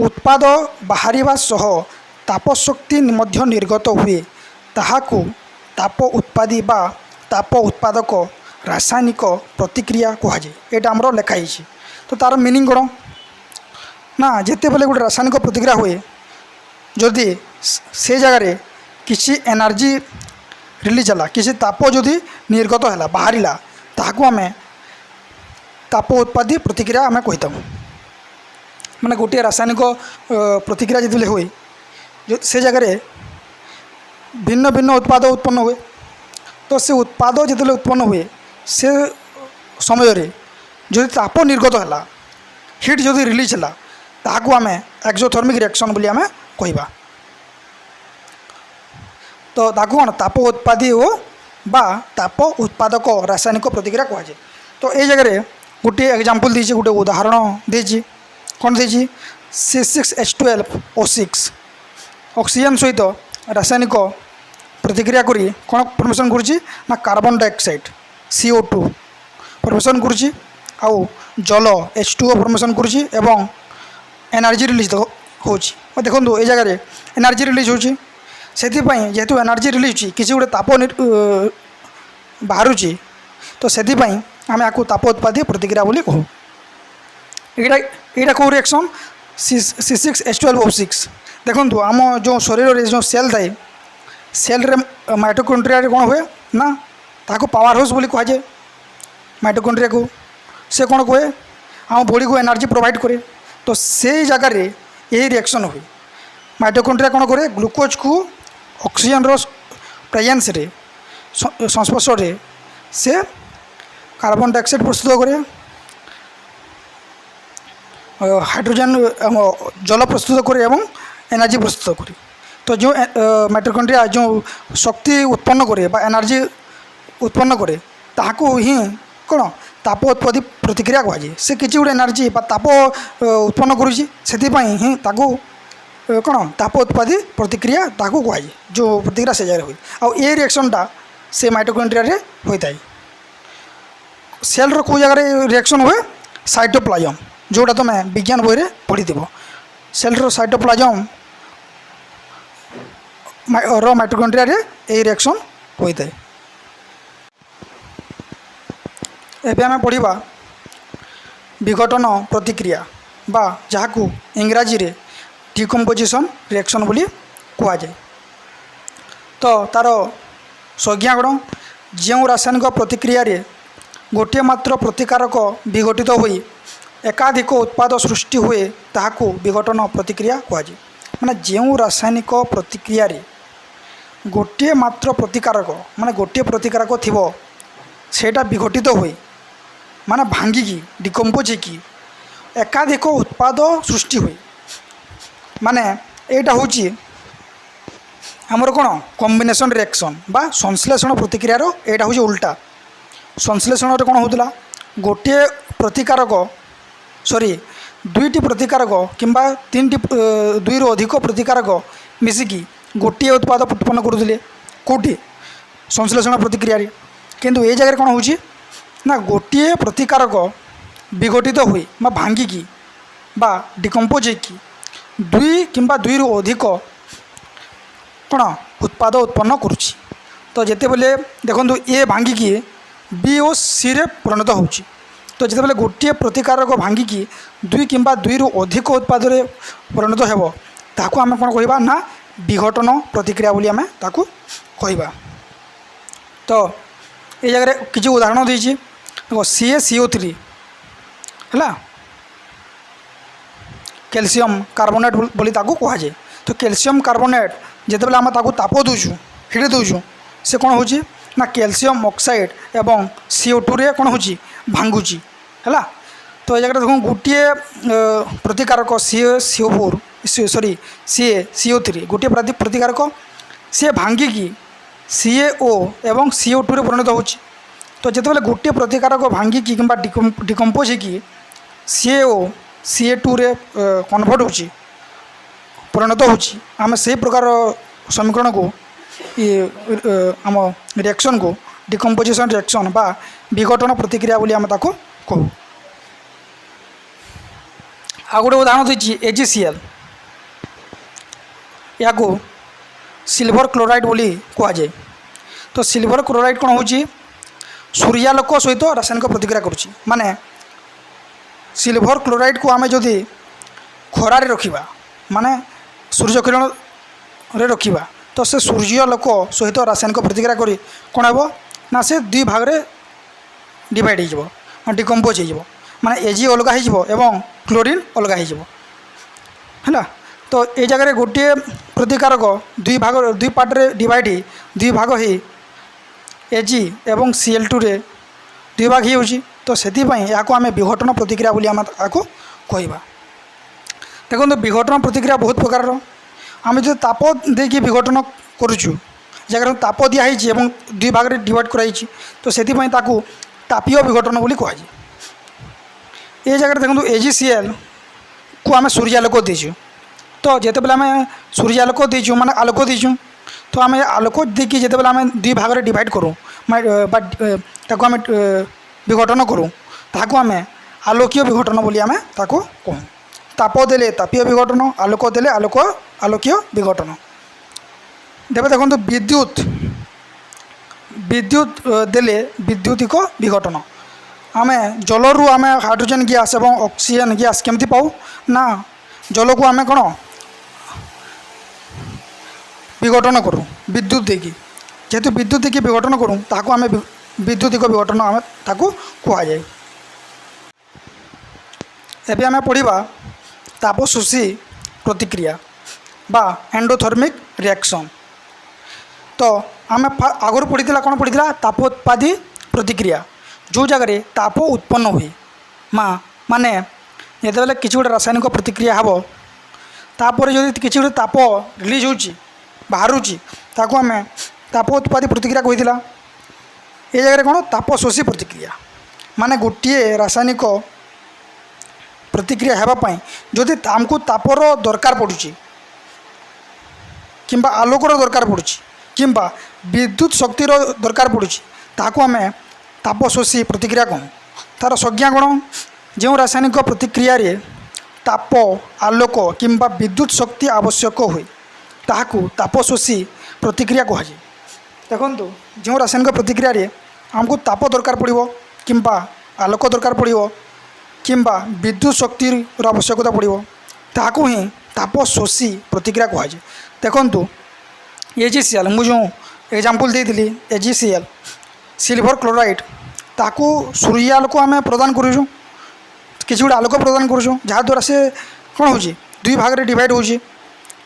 उत्पाद बाहरिबा सह तापशक्ति मध्य निर्गत हुए ताहाकू ताप उत्पादी बा ताप उत्पादक रासायनिक प्रतिक्रिया कहुए। यहाँ आमर लिखाई। तो तार मीनिंग कौन ना जिते बेले गोटे रासायनिक प्रतिक्रिया हुए जदि से जगार किसी एनर्जी रिलीज है किसी ताप जदि निर्गत है बाहर ताकू आम ताप उत्पादी प्रतिक्रिया आम कहीता माने गोटे रासायनिक प्रतिक्रिया जिते हुए से जगार भिन्न भिन्न उत्पाद उत्पन्न हुए। तो से उत्पाद जिते उत्पन्न हुए से समय जदि ताप निर्गत है हिट जदि रिलीज है ताकू आम एक्सोथर्मिक रिएक्शन बोली आम कहवा। तो ताकू कौन ताप उत्पादी हो बा ताप उत्पादक रासायनिक प्रतिक्रिया कहुए। तो ये जगह गोटे एग्जांपल दीजिए गोटे उदाहरण दीजिए कौन दीजिए C6H12O6 ऑक्सीजन सहित रासायनिक प्रतिक्रिया करी कौन फॉर्मेशन करुच्ची ना कार्बन डाइऑक्साइड CO2 फॉर्मेशन करुच्ची आउ जल H2O फॉर्मेशन करुच्ची एवं एनर्जी रिलीज होची। देखो ये जगह एनर्जी रिलीज होची से जेहेतु एनर्जी रिलीज किसी गोटे ताप बाहर तो से आम या ताप उत्पादी प्रतिक्रिया बोली कहूँ। यहाँ कौ रिएक्शन C6H12O6 देखो आम जो शरीर रे जो सेल थाए सेल रे माइटोकॉन्ड्रिया कौन हुए ना ताको पावर हाउस बोली कहुए। माइटोकॉन्ड्रिया को से कौन कहे आम बॉडी को एनर्जी प्रोवाइड करे। तो से जगार यही रिएक्शन हुए माइटोकॉन्ड्रिया कौन करे ग्लूकोज को ऑक्सीजन रो प्रेजेंस रे संस्पर्श रे से कार्बन डाइऑक्साइड प्रस्तुत करे हाइड्रोजन जल प्रस्तुत करे एवं एनर्जी प्रस्तुत करे। तो जो माइटोकॉन्ड्रिया जो शक्ति उत्पन्न करे बा एनर्जी उत्पन्न करे ताहाको ही कौन ताप उत्पादी प्रतिक्रिया कहुए। से किसी गोटे एनर्जी बा ताप उत्पन्न करुँची से ही ताकू कौन ताप उत्पादी प्रतिक्रिया ताकू कहुए जो प्रतिक्रिया से जगह हुए। आउ ये रिएक्शनटा से माइटोकॉन्ड्रिया रे होता है। सेल रो जगह रिएक्शन हुए साइटोप्लाज्म जोटा तुम विज्ञान बही पढ़ी थी सेल रो साइटोप्लाज्म माइटोकॉन्ड्रिया रे ये रिएक्शन होता है। ଏବେ ଆମେ ପଢ଼ିବା विघटन प्रतिक्रिया बा जहाँ इंग्राजी रे डिकम्पोजिशन रिएक्शन बोली कहुए। तो तार संज्ञा गुण जो रासायनिक प्रतिक्रिया रे गोटे मात्र प्रतिकारक विघटित होई एकाधिक उत्पाद सृष्टि हुए ताहाकू विघटन प्रतिक्रिया कहुए। माने जो रासायनिक प्रतिक्रिया रे गोटे मात्र प्रतिकारक माने गोटे प्रतिकारक थिबो सेटा विघटित होई माने भांगिकी डिकम्पोज होगी एकाधिक उत्पाद सृष्टि हुए माने एटा होची हमर कोण कॉम्बिनेशन रिएक्शन बा संश्लेषण प्रतिक्रियार एटा होची उल्टा। संश्लेषण रे कोण होतला गोटे प्रतिकारक सॉरी दुईटी प्रतिकारक किंबा तीनटी दुई रु अधिक प्रतिकारक मिसिकी गोटे उत्पाद उत्पन्न करुले कोटी संश्लेषण प्रतिक्रिया रे। किंतु ए जगह कोण होची ना गोटे प्रतिकारक विघटित हुए बा भांगिकी बा डिकम्पोज होगी दुई किंबा दुई रु अधिक कौन उत्पाद उत्पन्न करुच्ची। तो जिते बेले देखो ए भांगिकी बी और सी रे परिणत होची। तो जिते बेले गोटे प्रतिकारक भांगिकी दुई किंबा दुई रु अधिक उत्पाद रे परिणत हेबो ताकू आमे कोन कहिबा ना विघटन प्रतिक्रिया बोली आमे ताकू कहिबा। तो ये जगह किसी उदाहरण देछि देखो CaCO3 है कैल्शियम कार्बोनेट बोली ताकू कहुए। तो कैल्शियम कार्बोनेट जिते बेले आम ताकू ताप दूचु हिट दूचु से कौन हो ना कैल्शियम ऑक्साइड एवं CO2 रे कौन हो भांगुची है। तो ये जगह देखो गोटे प्रतिकारक CaCO4 सॉरी CaCO3 गोटे प्रतिकारक सी भांगिकी CaO एवं CO2 रे परिणत होची। तो जिते बेले गोटे प्रतिकारक भांगिकी कि डिकम्पोज होगी CaO Ca2 रे कन्वर्ट होची परिणत होची आम से प्रकार समीकरण को आम रिएक्शन को डिकम्पोजिशन रिएक्शन बा विघटन प्रतिक्रिया बोली आम ताको कहू। आ गोटे उदाहरण देछि AgCl या को सिल्वर क्लोराइड बोली कहुए। तो सिल्वर क्लोराइड कौन होची सूर्यालोक सहित रासायनिक प्रतिक्रिया करुच्ची माने सिल्वर क्लोराइड को आमे जदि खरारे रखिबा माने सूर्य किरण रे रखिबा तो से सूर्यालोक सहित रासायनिक प्रतिक्रिया करी कौन हेबो ना से दुई भाग रे डिवाइड हो डिकम्पोज हो माने Ag अलग हो एवं क्लोरीन अलग हो है। तो ये जगह गोटे प्रतिकारक दुई पार्ट रे डिवाइड दुई भाग हो Ag एवं Cl2 रे दुई भाग ही होची। तो से आम विघटन प्रतिक्रिया बोली आम आपको कहवा। देखो विघटन प्रतिक्रिया बहुत प्रकार आम जो ताप देकी विघटन करुचु जगह ताप दिखाई एवं दुई भाग में डिवाइड कराई तो से तापीय विघटन बोली कहुए। ये जगह देखो AgCl को आम सूर्यालोक देचु। तो जिते बेले आम सूर्यालोक देचु माने आलोक देचु तो आम आलोक देखिए जिते बेले आम दुई भाग में डिवाइड करूँ ताको आम विघटन करूँ ताको आम आलोकीय विघटन बोली आम ताको कहूँ। ताप देले तापीय विघटन आलोक देले आलोकीय विघटन। देवे देखो विद्युत विद्युत देले विद्युतिक विघटन आम जलरू आम हाइड्रोजन गैस एवं ऑक्सीजन गैस केमती पाऊ ना जल को आम कौन विघटन करूँ विद्युत देकी जेहेतु विद्युत देकी विघटन करूँ ताको आम विद्युतिक विघटन आम ताको कहुए। एबे आम पढ़िबा ताप शोषी प्रतिक्रिया बा एंडोथर्मिक रिएक्शन। तो आम आगुरी पढ़ी कौन पढ़ी तापोत्पादी प्रतिक्रिया जो जगह ताप उत्पन्न हुए माने जिते बेले किसी गोटे रासायनिक प्रतिक्रिया हम तापर जो किसी गोटे ताप रिलीज हो बाहर ताको आम तापोत्पादी प्रतिक्रिया कही। ये जगह कौन ताप शोषी प्रतिक्रिया माने गोटे रासायनिक प्रतिक्रिया हेबापी जदि आमको तापर दरकार पड़ुची किंबा आलोकर दरकार पड़ुची किंबा विद्युत शक्तिर दरकार पड़ुची ताको आम ताप शोषी प्रतिक्रिया कहूँ। तार संज्ञा गुण जो रासायनिक प्रतिक्रिया रे ताप आलोक किंबा विद्युत शक्ति आवश्यक हुए ताहाकू ताप शोषी प्रतिक्रिया कहुए। देखो जो रासायनिक प्रतिक्रिया रे आमको ताप दरकार पड़ो किंबा आलोक दरकार पड़ो कि विद्युत शक्तिर आवश्यकता पड़ो ताकू ही ताप शोषी प्रतिक्रिया कहुए। देखु AgCl मुझे एग्जांपल देती AgCl सिल्वर क्लोराइड ताकू सूर्य आलोक आम प्रदान करूँ किसी गोटे आलोक प्रदान करूँ जहाँद्वारा से कौन हो दुई भाग में डिवाइड हो।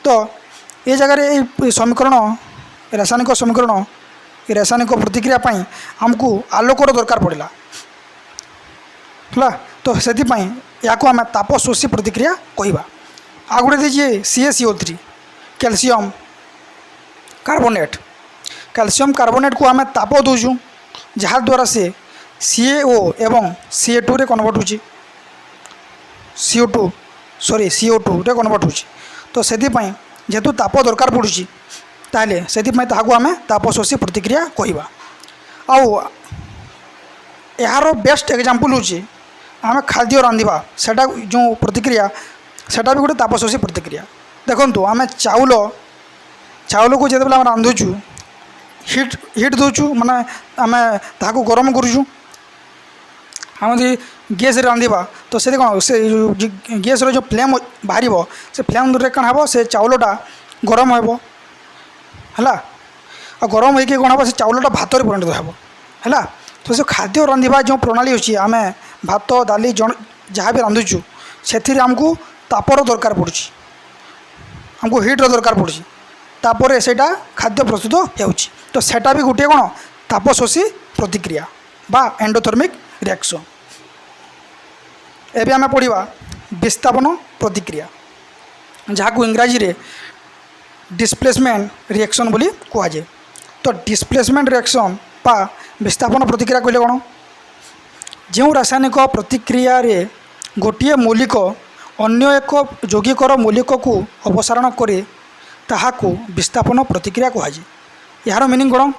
तो ये जगह ये समीकरण रासायनिक समीकरण ये रासायनिक प्रतिक्रिया आमको आलोकर दरकार पड़ा है। तो से या आम ताप शोषी प्रतिक्रिया कहवा। आ गए दीजिए CaCO3 calcium carbonate. Calcium carbonate को आम ताप दौचु जहाँद्वारा से CaO एवं Ca2 रे कन्वर्ट हो CO2 रे कन्वर्ट हो। तो से जेहेतु ताप दरकार पड़ुची ताहले से आम ताप शोषी प्रतिक्रिया कहवा। यार बेस्ट एग्जांपल होची आम खाद्य रांधिबा सेटा जो प्रतिक्रिया सेटा भी गोटे ताप शोषी प्रतिक्रिया। देखंतु आम चाउल को जेते आम रांधुचु हिट दौचु माने आम ताकू गरम करूँ। आम गैस रांधिबा तो से कौन से गैस जो फ्लेम बाहर से फ्लेम कौन हम से चाउलटा गरम हो है गरम होकर कौन हम से चाउलटा भात परिणत है। तो से खाद्य रांधिबा जो प्रणाली अच्छी आम भात डाली जहाँ भी रांधुचु से आमको तापर दरकार पड़ी आमको हिट्र दरकार पड़ी तापर से खाद्य प्रस्तुत हो। तो सेटा भी गोटे कौन ताप शोषी प्रतिक्रिया बा एंडोथर्मिक रिएक्शन। एबे आम पढ़ा विस्थापन प्रतिक्रिया जहाँ को इंग्राजी रे डिस्प्लेसमेंट रिएक्शन बोली कहुए। तो डिस्प्लेसमेंट रिएक्शन बा विस्थापन प्रतिक्रिया कहले कौन जो रासायनिक प्रतिक्रिया रे गोटे मौलिक अन्य एक यौगिकर मौलिक को अपसारण करे ताहाको विस्थापन प्रतिक्रिया कहुए। यार मीनिंग कौन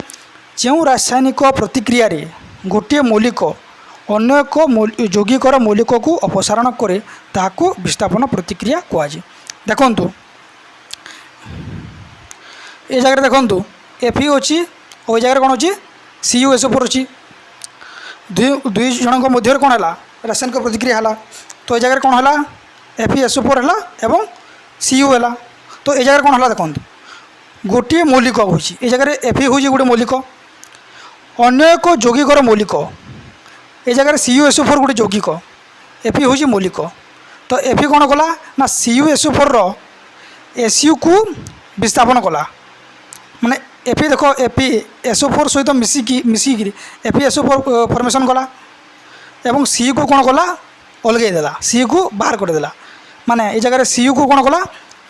जो रासायनिक प्रतिक्रिया रे गोटे मौलिक अन्य एक यौगिकर मौलिक को अपसारण करे ताहाको विस्थापन प्रतिक्रिया कहुए। देखंतु ये जगह देखंतु Fe अच्छी और जगह कौन अच्छी CuSO4 अच्छी दुई जन मध्य कौन है रासायनिक प्रतिक्रिया है। तो ये जगह कौन है FeSO4 है एवं Cu है। तो ये जगह कौन है देखो गोटे मौलिक हो जगह Fe हूँ गोटे मौलिक अन्य एक यौगिकर मौलिक ये जगह CuSO4 गोटे यौगिक Fe हूँ मौलिक। तो Fe कौन कला ना CuSO4 रो SU को विस्थापन कला माने Fe देखो FeSO4 सहित मिसिकी FeSO4 फॉर्मेशन कला एवं Cu को कौन कला अलगै देला Cu को बाहर करदेला माने ये जगह Cu को कौन कला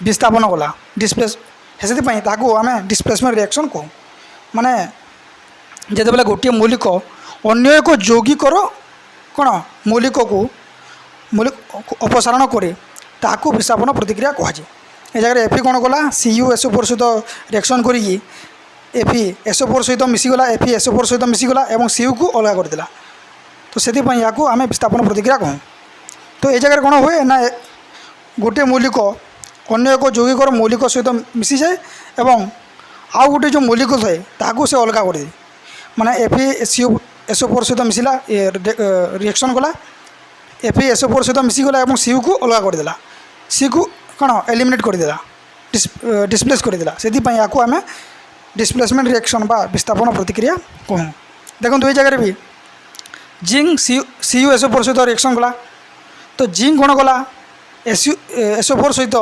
विस्थापन कला डिस्प्लेस से आम डिस्प्लेसमेंट रिएक्शन कहूँ। माने जिते बेले गोटे मौलिक अन्य एक यौगिकर कौन मौलिक को अपसारण करे ताकू विस्थापन प्रतिक्रिया कहुए। ये जगह Fe कौन कला CuSO4 सहित रिएक्शन करी FeSO4 सहित मिसीगला FeSO4 सहित मिसीगला और Cu को अलग करदेला। तो से आम विस्थापन प्रतिक्रिया कहूँ। तो ये जगह कौन हुए ना गोटे मौलिक अन्य एक यौगिकर मौलिक सहित मिसी जाए एवं आउ गोटे जो मौलिक थाए ताकू से अलग कर दे माने FeSO4 सहित मिसिला रिएक्शन कला FeSO4 सहित मिसीगला और Cu को अलग करदेला Cu को कौन एलिमिनेट करदेला डिस्प्लेस करदेला। से आम डिस्प्लेसमेंट रिएक्शन बा विस्थापन प्रतिक्रिया कहूँ। देखो ये जगह भी जिंक CuSO4 सहित रिएक्शन कला। तो जिंक कौन कला SO4 सहित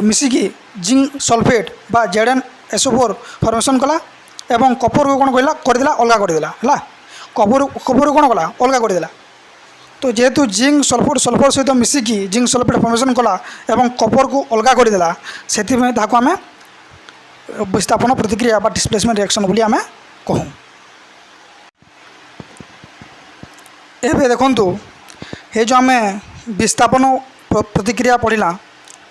मिसिकी जिंक सल्फेट बा ZnSO4 फॉर्मेशन कला एवं कपर को कौन कहला करदेला अलग करदेला है कपर कौन कला अलग करदेला। तो जेहेतु जिंक सल्फर सहित मिसिकी जिंक सल्फेट फॉर्मेशन कला एवं कपर को अलग करदेला से आम विस्थापन प्रतिक्रिया बा डिस्प्लेसमेंट रिएक्शन बोली आम कहूँ। एबे देखंतु ये जो आम विस्थापन प्रतिक्रिया पढ़ला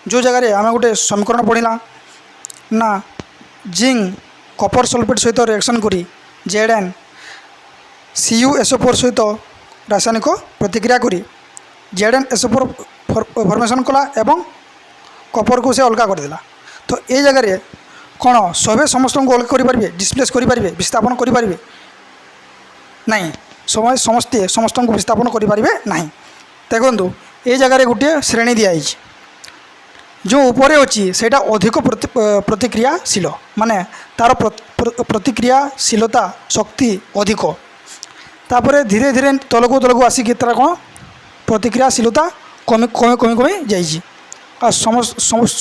जो जगह आम गोटे समीकरण पढ़ला ना जिंक कपर सल्फेट सहित रिएक्शन करी ZnCuSO4 सहित रासायनिक प्रतिक्रिया करी ZnSO4 फॉर्मेशन कला एवं कपर को से अलग करदेला। तो ये जगह कौन सभे समस्त को अलग करें डिस्प्लेस करें विस्थापन करें ନାହିଁ, ସମସ୍ତେ ସମସ୍ତଙ୍କୁ ବିସ୍ଥାପନ କରିପାରିବେ ନାହିଁ। ଦେଖନ୍ତୁ এই জায়গায় গোটিଏ শ্রেণী দিଆଯାଇଛି। ଯେଉଁ ଉପରେ ଅଛି ସେଇଟା ଅଧିକ ପ୍ରତିକ୍ରିୟାଶୀଳ, ମାନେ ତା'ର ପ୍ରତିକ୍ରିୟାଶୀଳତା ଶକ୍ତି ଅଧିକ। ତାପରେ ଧୀରେ ଧୀରେ ତଳକୁ ତଳକୁ ଆସିକି ତା'ର କ'ଣ ପ୍ରତିକ୍ରିୟାଶୀଳତା କମି କମି କମି କମି ଯାଇଛି। ଆଉ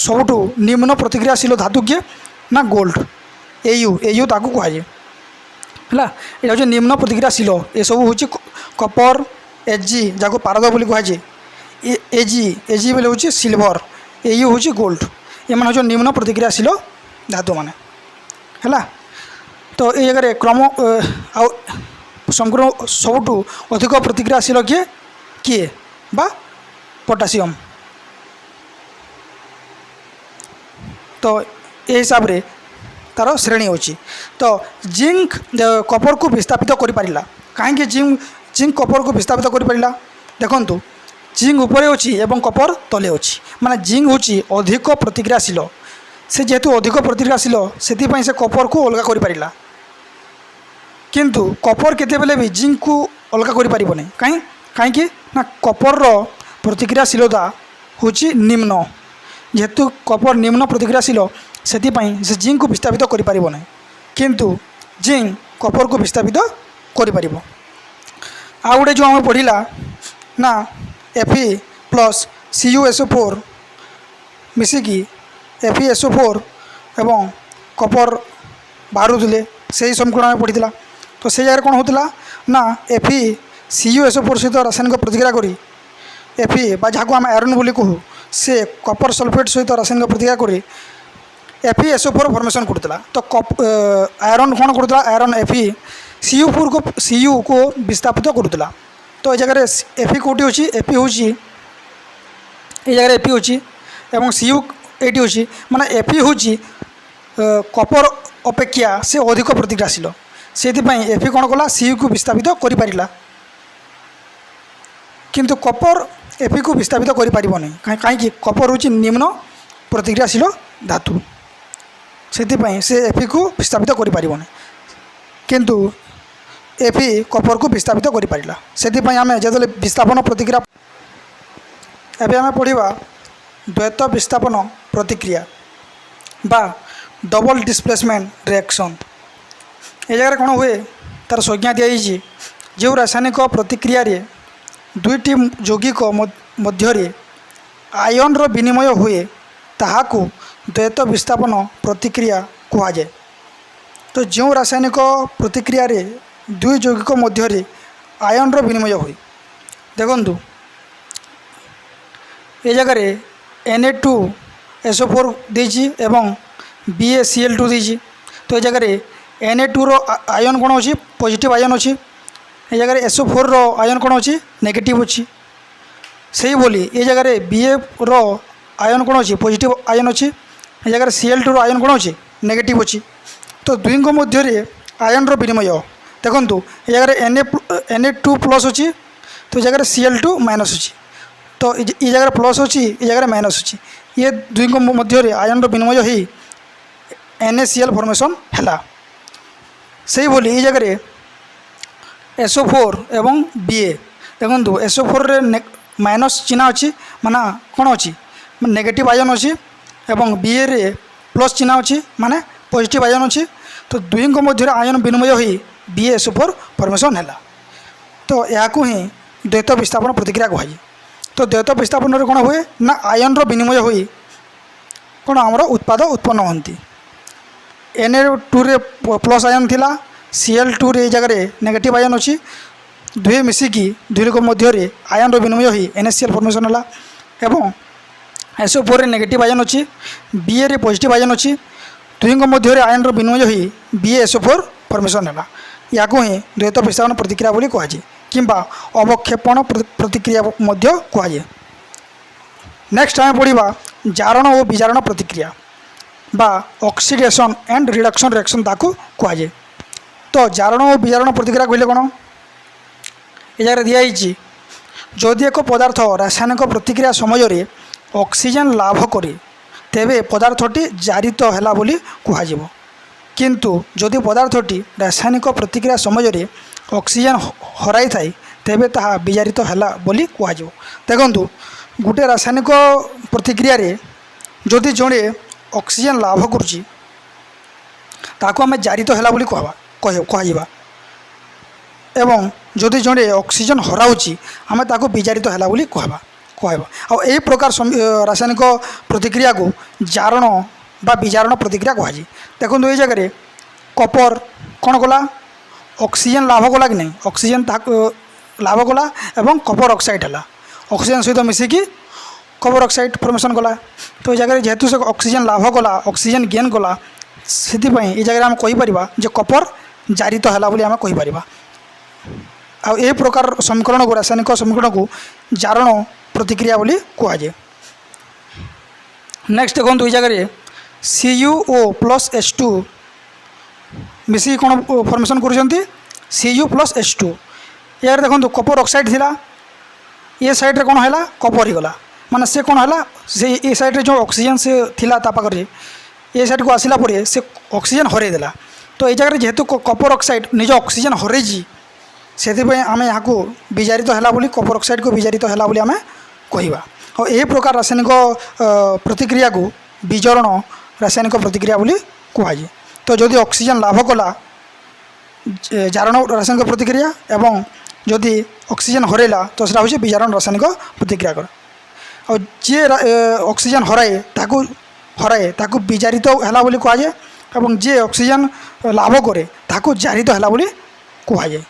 ସବୁଠୁ ନିମ୍ନ ପ୍ରତିକ୍ରିୟାଶୀଳ ଧାତୁ କିଏ ନା ଗୋଲ୍ଡ, ଏୟୁ ତାକୁ କୁହାଯାଏ ହେଲା। ଏଇଟା ହେଉଛି ନିମ୍ନ ପ୍ରତିକ୍ରିୟାଶୀଳ। ଏସବୁ ହେଉଛି କପର, Ag ଯାହାକୁ ପାରଦ ବୋଲି କୁହାଯାଏ, Ag ବୋଲି ହେଉଛି ସିଲଭର, ଏୟୁ ହେଉଛି ଗୋଲ୍ଡ। ଏମାନେ ହେଉଛନ୍ତି ନିମ୍ନ ପ୍ରତିକ୍ରିୟାଶୀଳ ଧାତୁମାନେ ହେଲା। ତ ଏଇ ଜାଗାରେ କ୍ରମ ଆଉ ସମ୍ପୂର୍ଣ୍ଣ ସବୁଠୁ ଅଧିକ ପ୍ରତିକ୍ରିୟାଶୀଳ କିଏ ବା ପଟାସିୟମ୍। ତ ଏ ହିସାବରେ ତା'ର ଶ୍ରେଣୀ ଅଛି। ତ ଜିଙ୍କ୍ କପରକୁ ବିସ୍ଥାପିତ କରିପାରିଲା। କାହିଁକି ଜିଙ୍କ୍ କପରକୁ ବିସ୍ଥାପିତ କରିପାରିଲା? ଦେଖନ୍ତୁ ଜିଙ୍କ୍ ଉପରେ ଅଛି ଏବଂ କପର ତଳେ ଅଛି, ମାନେ ଜିଙ୍କ୍ ହେଉଛି ଅଧିକ ପ୍ରତିକ୍ରିୟାଶୀଳ। ସେ ଯେହେତୁ ଅଧିକ ପ୍ରତିକ୍ରିୟାଶୀଳ ସେଥିପାଇଁ ସେ କପରକୁ ଅଲଗା କରିପାରିଲା। କିନ୍ତୁ କପର କେତେବେଳେ ବି ଜିଙ୍କ୍କୁ ଅଲଗା କରିପାରିବ ନାହିଁ। କାହିଁକି ନା କପରର ପ୍ରତିକ୍ରିୟାଶୀଳତା ହେଉଛି ନିମ୍ନ। ଯେହେତୁ କପର ନିମ୍ନ ପ୍ରତିକ୍ରିୟାଶୀଳ ସେଥିପାଇଁ ସେ ଜିଙ୍କ୍କୁ ବିସ୍ଥାପିତ କରିପାରିବ ନାହିଁ, କିନ୍ତୁ ଜିଙ୍କ୍ କପରକୁ ବିସ୍ଥାପିତ କରିପାରିବ। ଆଉ ଗୋଟେ ଯେଉଁ ଆମେ ପଢ଼ିଲା ନା Fe+CuSO4 ମିଶିକି FeSO4 ଏବଂ କପର ବାହାରୁଥିଲେ, ସେହି ସମୀକରଣ ଆମେ ପଢ଼ିଥିଲା। ତ ସେଇ ଜାଗାରେ କ'ଣ ହେଉଥିଲା ନା FeCuSO4 ସହିତ ରାସାୟନିକ ପ୍ରତିକ୍ରିୟା କରି Fe ବା ଯାହାକୁ ଆମେ ଆୟରନ୍ ବୋଲି କହୁ, ସେ କପର ସଲଫେଟ୍ ସହିତ ରାସାୟନିକ ପ୍ରତିକ୍ରିୟା କରି FeSO4 ଫର୍ମେସନ୍ କରୁଥିଲା। ତ ଆୟରନ୍ କ'ଣ କରୁଥିଲା? ଆୟରନ୍ Cu କୁ ବିସ୍ଥାପିତ କରୁଥିଲା। ତ ଏ ଜାଗାରେ Fe କେଉଁଠି ଅଛି? Fe ହେଉଛି এই জায়গায় Fe ଅଛି ଏବଂ Cu ଏଇଠି ଅଛି, ମାନେ Fe ହେଉଛି କପର ଅପେକ୍ଷା ସେ ଅଧିକ ପ୍ରତିକ୍ରିୟାଶୀଳ। ସେଥିପାଇଁ Fe କ'ଣ କଲା? Cuକୁ ବିସ୍ଥାପିତ କରିପାରିଲା, କିନ୍ତୁ କପର Feକୁ ବିସ୍ଥାପିତ କରିପାରିବ ନାହିଁ। କାହିଁକି? କପର ହେଉଛି ନିମ୍ନ ପ୍ରତିକ୍ରିୟାଶୀଳ ଧାତୁ, ସେଥିପାଇଁ ସେ Feକୁ ବିସ୍ଥାପିତ କରିପାରିବ ନାହିଁ, କିନ୍ତୁ Fe କପରକୁ ବିସ୍ଥାପିତ କରିପାରିଲା। ସେଥିପାଇଁ ଆମେ ଯେତେବେଳେ ବିସ୍ଥାପନ ପ୍ରତିକ୍ରିୟା, ଏବେ ଆମେ ପଢ଼ିବା ଦ୍ୱୈତ ବିସ୍ଥାପନ ପ୍ରତିକ୍ରିୟା বা ଡବଲ ଡିସପ୍ଲେସମେଣ୍ଟ ରିଆକ୍ସନ୍। ଏ ଜାଗାରେ କ'ଣ ହୁଏ? ତା'ର ସଂଜ୍ଞା ଦିଆଯାଇଛି। ଯେଉଁ ରାସାୟନିକ ପ୍ରତିକ୍ରିୟାରେ ଦୁଇଟି ଯୌଗିକ ମଧ୍ୟରେ ଆୟନର ବିନିମୟ ହୁଏ ତାହାକୁ ଦ୍ୱୈତ ବିସ୍ଥାପନ ପ୍ରତିକ୍ରିୟା କୁହାଯାଏ। ତ ଯେଉଁ ରାସାୟନିକ ପ୍ରତିକ୍ରିୟାରେ ଦୁଇ ଯୌଗିକ ମଧ୍ୟରେ ଆୟନର ବିନିମୟ ହୁଏ, ଦେଖନ୍ତୁ ଏ ଜାଗାରେ Na2SO4 ଦେଇଛି ଏବଂ BaCl2 ଦେଇଛି। ତ ଏ ଜାଗାରେ Na2ର ଆୟନ କ'ଣ ଅଛି? ପଜିଟିଭ୍ ଆୟନ ଅଛି। ଏ ଜାଗାରେ SO4ର ଆୟନ କ'ଣ ଅଛି? ନେଗେଟିଭ୍ ଅଛି। ସେଇଭଳି ଏ ଜାଗାରେ Baର ଆୟନ କ'ଣ ଅଛି? ପଜିଟିଭ୍ ଆୟନ ଅଛି। ଏ ଜାଗାରେ Cl2ର ଆୟନ କ'ଣ ଅଛି? ନେଗେଟିଭ୍ ଅଛି। ତ ଦୁଇଙ୍କ ମଧ୍ୟରେ ଆୟନର ବିନିମୟ ଦେଖନ୍ତୁ, ଏ ଜାଗାରେ Na2+ ଅଛି, ତ ଏ ଜାଗାରେ Cl2- ଅଛି। ତ ଏ ଜାଗାରେ ପ୍ଲସ୍ ଅଛି, ଏ ଜାଗାରେ ମାଇନସ୍ ଅଛି। ଇଏ ଦୁଇଙ୍କ ମଧ୍ୟରେ ଆୟନର ବିନିମୟ ହେଇ NaCl ଫର୍ମେସନ୍ ହେଲା। ସେଇଭଳି ଏ ଜାଗାରେ SO4 ଏବଂ Ba ଦେଖନ୍ତୁ, SO4ରେ ମାଇନସ୍ ଚିହ୍ନ ଅଛି, ମାନେ କ'ଣ ଅଛି? ନେଗେଟିଭ୍ ଆୟନ ଅଛି, ଏବଂ Baରେ ପ୍ଲସ୍ ଚିହ୍ନ ଅଛି, ମାନେ ପଜିଟିଭ୍ ଆୟନ ଅଛି। ତ ଦୁଇଙ୍କ ମଧ୍ୟରେ ଆୟନ ବିନିମୟ ହୋଇ BaSO4 ଫର୍ମେସନ୍ ହେଲା। ତ ଏହାକୁ ହିଁ ଦ୍ୱୈତ ବିସ୍ଥାପନ ପ୍ରତିକ୍ରିୟା କୁହାଯାଏ। ତ ଦ୍ୱୈତ ବିସ୍ଥାପନରେ କ'ଣ ହୁଏ ନା ଆୟନର ବିନିମୟ ହୋଇ କ'ଣ ଆମର ଉତ୍ପନ୍ନ ହୁଅନ୍ତି। Na2ରେ ପ୍ଲସ୍ ଆୟନ ଥିଲା, Cl2ରେ এই ଜାଗାରେ ନେଗେଟିଭ୍ ଆୟନ ଅଛି। ଦୁହେଁ ମିଶିକି ଦୁଇଙ୍କ ମଧ୍ୟରେ ଆୟନର ବିନିମୟ ହୋଇ NaCl ଫର୍ମେସନ୍ ହେଲା। ଏବଂ SO4ରେ ନେଗେଟିଭ୍ ଆୟନ ଅଛି, Baରେ ପଜିଟିଭ୍ ଆୟନ ଅଛି। ଦୁହିଁଙ୍କ ମଧ୍ୟରେ ଆୟନର ବିନିମୟ ହୋଇ BaSO4 ଫର୍ମେସନ୍ ହେଲା। ଏହାକୁ ହିଁ ଦ୍ୱୈତ ବିସ୍ଥାପନ ପ୍ରତିକ୍ରିୟା ବୋଲି କୁହାଯାଏ, କିମ୍ବା ଅବକ୍ଷେପଣ ପ୍ରତିକ୍ରିୟା ମଧ୍ୟ କୁହାଯାଏ। ନେକ୍ସଟ ଆମେ ପଢ଼ିବା ଜାରଣ ଓ ବିଜାରଣ ପ୍ରତିକ୍ରିୟା বা ଅକ୍ସିଡେସନ୍ ଆଣ୍ଡ ରିଡକ୍ସନ୍ ରିଆକ୍ସନ୍ ତାକୁ କୁହାଯାଏ। ତ ଜାରଣ ଓ ବିଜାରଣ ପ୍ରତିକ୍ରିୟା କହିଲେ କ'ଣ? ଏ ଜାଗାରେ ଦିଆଯାଇଛି, ଯଦି ଏକ ପଦାର୍ଥ ରାସାୟନିକ ପ୍ରତିକ୍ରିୟା ସମୟରେ ଅକ୍ସିଜେନ୍ ଲାଭ କରେ ତେବେ ପଦାର୍ଥଟି ଜାରିତ ହେଲା ବୋଲି କୁହାଯିବ। କିନ୍ତୁ ଯଦି ପଦାର୍ଥଟି ରାସାୟନିକ ପ୍ରତିକ୍ରିୟା ସମୟରେ ऑक्सीजन हराई थाए तेबे ताहा विजारित हैला बोली कुहाजिबो। देखंतु गोटे रासायनिक प्रतिक्रिया रे जदि जड़े ऑक्सीजन लाभ करुच्ची ताको आम जारित हैला बोली कहवा एवं जदि जड़े ऑक्सीजन हराउची आम ताको विजारित हैला बोली कहवा आ यही प्रकार रासायनिक प्रतिक्रिया को जारण बा विजारण प्रतिक्रिया कहुए। देखो ये जगह कपर कौन कला ऑक्सीजन लाभ कला कि नहीं ऑक्सीजन लाभ कला एवं कपर ऑक्साइड है ऑक्सीजन सहित मिसिकी कपर ऑक्साइड फॉर्मेशन कला। तो ये जगह जेहेतु से ऑक्सीजन लाभ कला ऑक्सीजन गेन कला से ये जगह आम कहीपर जे कपर जारित है बोली आम कहीपर। आ यही प्रकार समीकरण को रासायनिक समीकरण को जारण प्रतिक्रिया बोली कहुए। नेक्स्ट देखो ये जगह CuO प्लस H2 मिसिक कौन फॉर्मेशन कर Cu प्लस H2 यार देखो कपर ऑक्साइड थिला ये साइड रे कौन है कपर ही गला माने से कौन है से ये साइड रे जो ऑक्सीजन से थिला ता पाखरे ये साइड को आसिला परे से ऑक्सीजन हरई देला। तो ये जगह जेहेतु कपर ऑक्साइड निज ऑक्सीजन हरई से आम यहाँ को विजारित है बोली कपर ऑक्साइड को विजारित है बोली आम कहवा। और यही प्रकार रासायनिक प्रतिक्रिया को विजरण रासायनिक प्रतिक्रिया बोली कहुए। तो जदि ऑक्सीजन लाभ कला जारण रासायनिक प्रतिक्रिया एवं जदि ऑक्सीजन हरैला तो सर हूँ विजारण रासायनिक प्रतिक्रिया कर। और जे ऑक्सीजन हराए ताकू विजारित है बोली कहुए एवं जे ऑक्सीजन लाभ करे ताकू जारित है बोली कहुए।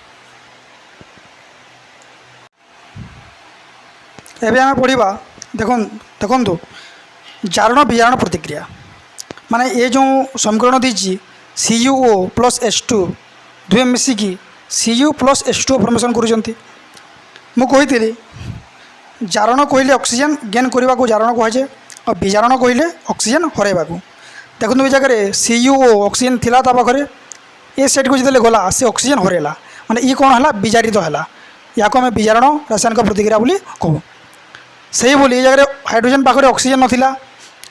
एबे आम पढ़ा देखु जारण विजारण प्रतिक्रिया माने ये जो समीकरण दीची CuO प्लस H2 दुहे मिसिकी Cu प्लस H2 फॉर्मेशन करुँच। मुझे जारण कहले ऑक्सीजन गेन करने को जारण कहुए और विजारण कहले ऑक्सीजन हरैवा को। देखो ये जगह CuO ऑक्सीजन थिला ता पाखरे ये साइड को जितने गला से ऑक्सीजन हरैला माने ये कौन है विजारित है या को आम विजारण रासायनिक प्रतिक्रिया बोली कहूँ। सही बोली ये जगह हाइड्रोजन पाखरे ऑक्सीजन नथिला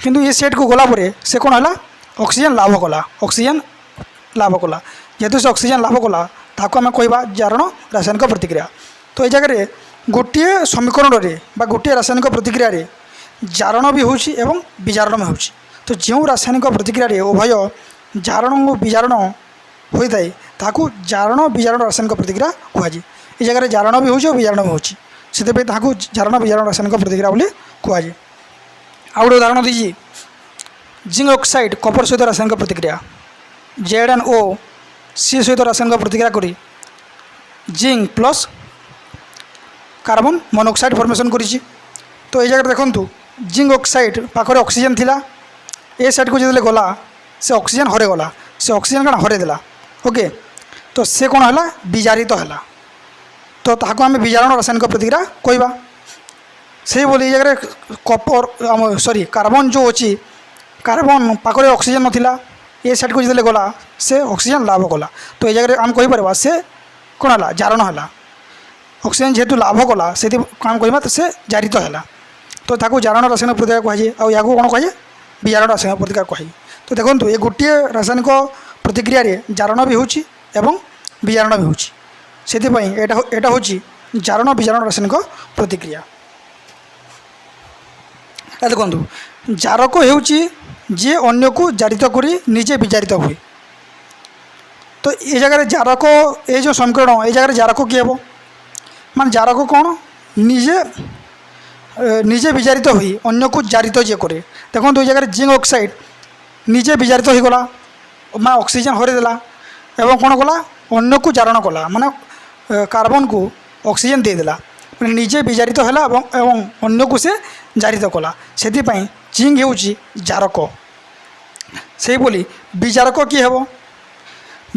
किंतु ये सेट को गला परे से कौन है ऑक्सीजन लाभ कला जेहेतु से ऑक्सीजन लाभ कला ताको आम कहवा जारण रासायनिक प्रतिक्रिया। तो ये जगह गोटे समीकरण में गोटे रासायनिक प्रतिक्रिया रे जारण भी होची एवं विजारण भी होची। तो जो रासायनिक प्रतिक्रिया रे उभय जारण और विजारण होता है ताकू जारण विजारण रासायनिक प्रतिक्रिया कहुए। ये जगह जारण भी होची और विजारण भी होची से जारण विजारण रासायनिक प्रतिक्रिया बोली कहुए। आउ गोटे उदाहरण दीजिए जिंक ऑक्साइड कपर सहित रासायनिक प्रतिक्रिया ZnO सी सहित रासायनिक प्रतिक्रिया करी zinc plus carbon monoxide formation करी। तो ये जगह देखु जिंक ऑक्साइड पाखरे ऑक्सीजन थिला ए साइड को जितने गला से ऑक्सीजन हरे गला से ऑक्सीजन कौन हरई देला ओके। तो से कौन है विजारित है तो ताको आम विजारण रासायनिक प्रतिक्रिया कहवा। से बोली ये जगह कपर सॉरी कार्बन जो अच्छी कार्बन पाखरे ऑक्सीजन नथिला ये साइड को जितने गला से ऑक्सीजन लाभ कला। तो ये जगह आम कहीपर से कौन है जारण है ऑक्सीजन जेहेतु लाभ कला से आम कहवा से जारित है तो ताको जारण रासायनिक प्रतिक्रिया कहुए और या कौन कहुए विजारण रासायनिक प्रतिक्रिया कहुए। तो देखो ये गोटे रासायनिक प्रतिक्रिया रे जारण भी होची एवं विजारण भी होची से एटा होची जारण विजारण रासायनिक प्रतिक्रिया। देखो जारक होउची जे अन्य को जारित करी निजे विजारित हुए। तो ये जगह जारक ये जो समीकरण ये जगह जारक किए हे मान जारक कौन निजे निजे विजारित हुई अन्य को जारित जे करे। देखो ये जगह जिंक ऑक्साइड निजे विजारित हो गला मैं ऑक्सीजन हरई देला एवं कौन कला अन्य को जारण कला माने कार्बन को ऑक्सीजन दे देला मैंने निजे विजारित है एवं अन्य को से जारित कला से जिंक होउची जारक। से बोली विजारक किए हे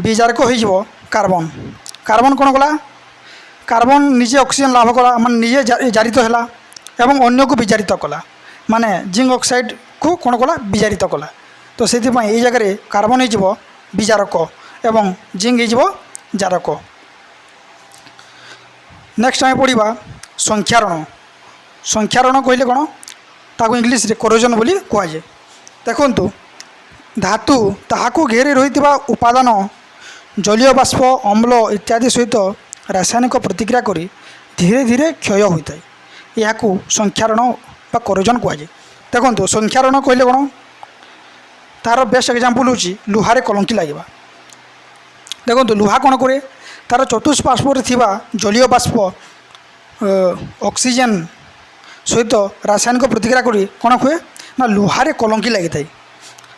विजारक हो कार्बन कार्बन कौन कला कार्बन निजे ऑक्सीजन लाभ कला माने निजे जारित है एवं अन्य को विजारित कला माने जिंक ऑक्साइड को कौन कला विजारित कला। तो से ये जगह कार्बन हो विजारक एवं जिंक हो जारक। नेक्स्ट आम पढ़ा संख्यारण। संख्यारण कहले कौन ताको इंग्लीश रे कोरोजन बोली कहुए। देखु धातु ताहाकू घेरी रही उपादान जलीय बाष्प अम्ल इत्यादि सहित रासायनिक प्रतिक्रिया करी धीरे धीरे क्षय होता है। यह संख्यारण बा कोरोजन कहुए। देखो संख्यारण कहले कौन तार बेस्ट एग्जांपल हूँ लुहारे कलंकी लगे। देखो लुहा कौन कै तार चतुष्पार्श्वर थिबा जलीय बाष्प ऑक्सीजन सहित रासायनिक प्रतिक्रिया करी कौन हुए ना लुहारे कलंकी लगी थाए।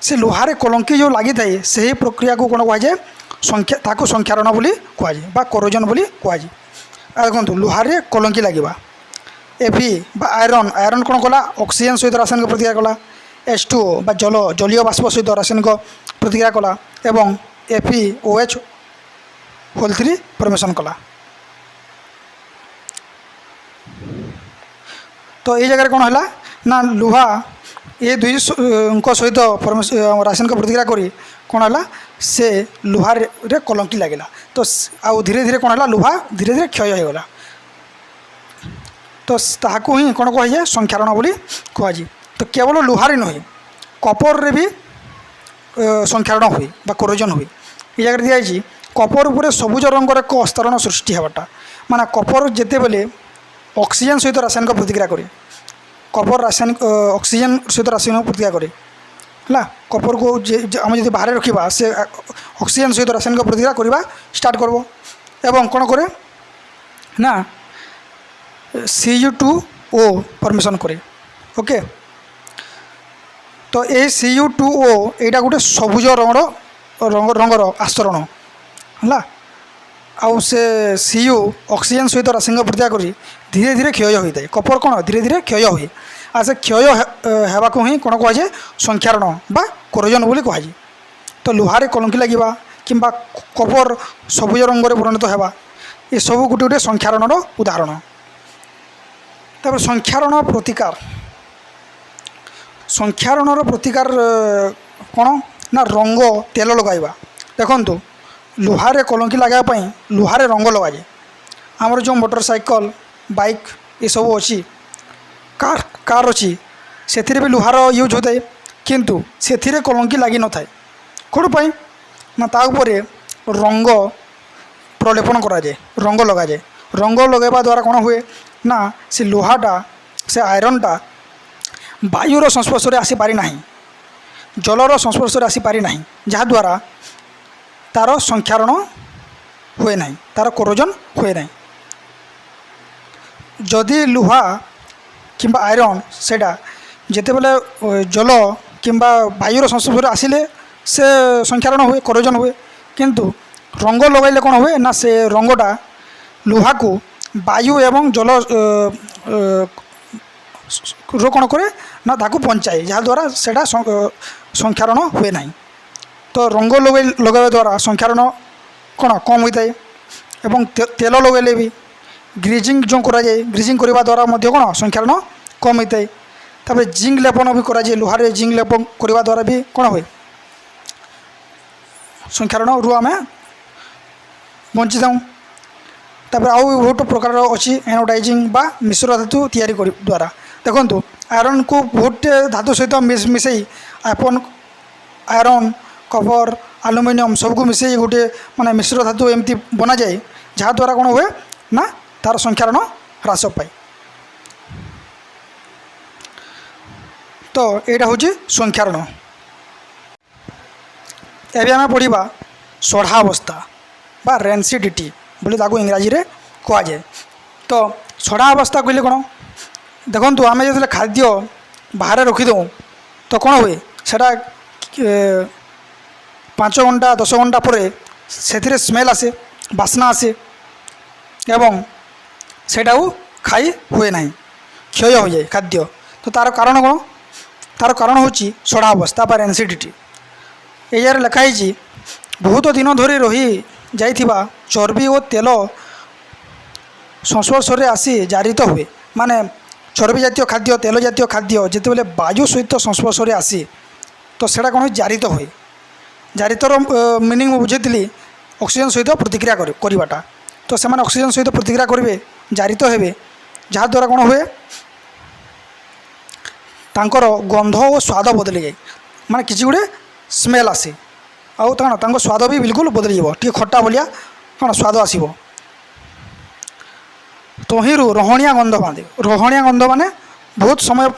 से लुहारे कलंकी जो लगी थाए से प्रक्रिया को कौन कहुए संख्या ताको संख्यारण बोली कहुए बा कोरोजन बोली कहुए। देखो लुहारे कलंकी लगे एफी बा आयरन आयरन कौन कला ऑक्सीजन सहित रासायनिक प्रतिक्रिया कला H2O बा जल जलीय बाष्प सहित रासायनिक प्रतिक्रिया कला एवं FeOH होल 3 फॉर्मेशन कला। तो ये जगह कौन है ना लुहा ये दुई सहित रासायनिक प्रतिक्रिया करी कौन है से लुहार रे कलंकी लगे। तो आउ धीरे धीरे कौन है लुहा धीरे धीरे क्षय होगला। तो ताकू ही कौन कहुए संख्यारण बोली कहुए। तो केवल लुहारे नुहे कपर रे भी संख्यारण हुए बा कोरोजन हुए। ये जगह दिखाई कपर उपर सबुज रंगर एक अस्तरण सृष्टि होवाटा माने कपर जिते बेले ऑक्सीजन सहित रासायनिक प्रतिक्रिया करे कपर रासायनिक ऑक्सीजन सहित रासायनिक प्रतिक्रिया करे है कपर को आम जो बाहर रखा से ऑक्सीजन सहित रासायनिक प्रतिक्रिया करवा स्टार्ट करब एवं कौन करे ना Cu2O फॉर्मेशन करे। ओके तो ये Cu2O यहाँ गोटे सबुज रंगर आस्तरण है आउ से Cu ऑक्सीजन सहित रासायनिक प्रतिक्रिया करी धीरे धीरे क्षय होता है। कपर कौन धीरे धीरे क्षय हुए आ से क्षय होगा ही कौन कहुए संख्यारण बा कोरोजन बोली कहुए। तो लुहारे कलंकी लगे कि कपर सबुज रंग परिणत होगा ये सब गोटे गोटे संख्यारण उदाहरण। तापर संख्यारण प्रतिकार संख्यारण प्रतिकार कौन ना रंग तेल लगाइबा। देखो लुहारे कलंकी लगापी लुहारे रंग लगाए आमर जो मोटरसाइकल बाइक ये सब अच्छी कार अच्छी से भी लुहार यूज होता है किंतु से कलंकी लगी न थाए कौन पाई ना ता उपरे रंग प्रलेपन करा जाए रंग लगा जाए। रंग लगेवा द्वारा कौन हुए ना से लुहाटा से आयरनटा वायुर संस्पर्श में आसीपारि ना जलर संस्पर्श में आसीपारि ना जहाद्वारा तार संख्यारण हुए ना तार कोरोजन हुए ना। जदि लुहा किंबा आयरन सेटा जिते बेले जल किंबा वायुर संस्पर्श में आसिले से संख्यारण हुए कोरोजन हुए किंतु रंग लगाइले कौन हुए ना से रंगटा लुहा को वायु एवं जल रो कौन करे ना ताकू पंचाए जहाद्वारा सेटा संख्यारण हुए ना। तो रंग लगाइबा द्वारा संख्यारण कौन कम होता है एवं तेल लगेले भी ग्रीजिंग जो करा जाए ग्रीजिंग करने द्वारा मध्य कौन संख्यारण कम होता है। तापर जिंक लेपन भी करा जाए लुहारे जिंक लेपन करने द्वारा भी कौन हुए संख्यारण रु आम बंची जाऊँ। तापर आउ बहुत प्रकार अच्छी एनोडाइजिंग बा मिश्र धातु तैयारी द्वारा देखो आयरन को बहुत धातु सहित मिसई अपन आयरन कपर आलुमिनियम सबको मिसई गोटे माने मिश्र धातु एमती बना जाए जहाद्वारा कौन हुए ना तार संख्यारण ह्रास पाए। तो यहाँ हूँ संख्यारण। एवं आम पढ़ा सढ़ा अवस्था बा रेनसीडिटी बोली ताको इंग्राजी रे कह जाए। तो सढ़ा अवस्था कहले कौन देखो आम जो खाद्य बाहर रखीद तो कौन हुए सेटा 5 घंटा 10 घंटा पर से स्मेल आसे बास्ना आसे एवं सेटा खाई हुए ना क्षय हो जाए खाद्य। तो तार कारण कौन तार कारण हूँ सढ़ा अवस्था पर एनसीडिटी। ये लिखाई बहुत दिन धरी रही जाइथिबा चर्बी और तेल संस्पर्श में आसी जारित हुए माने चर्बी जातीय खाद्य तेल जातीय खाद्य जिते बेले वायु सहित संस्पर्श में आसी तो सेटा कौन जारित हुए। जारितर मीनिंग बुझी ऑक्सीजन सहित प्रतिक्रिया करवाटा। तो से ऑक्सीजन सहित प्रतिक्रिया करेंगे जारित हेबे जहाद्वारा कौन हुए तांकर गंध और स्वाद बदली जाए माने किसी गुड़े स्मेल आसे आउ कौन स्वाद भी बिल्कुल बदली जाव टे खट्टा भलिया कौन स्वाद आसो तहिंरु रहणिया गंध बांधे रहणिया गंध माने बहुत समय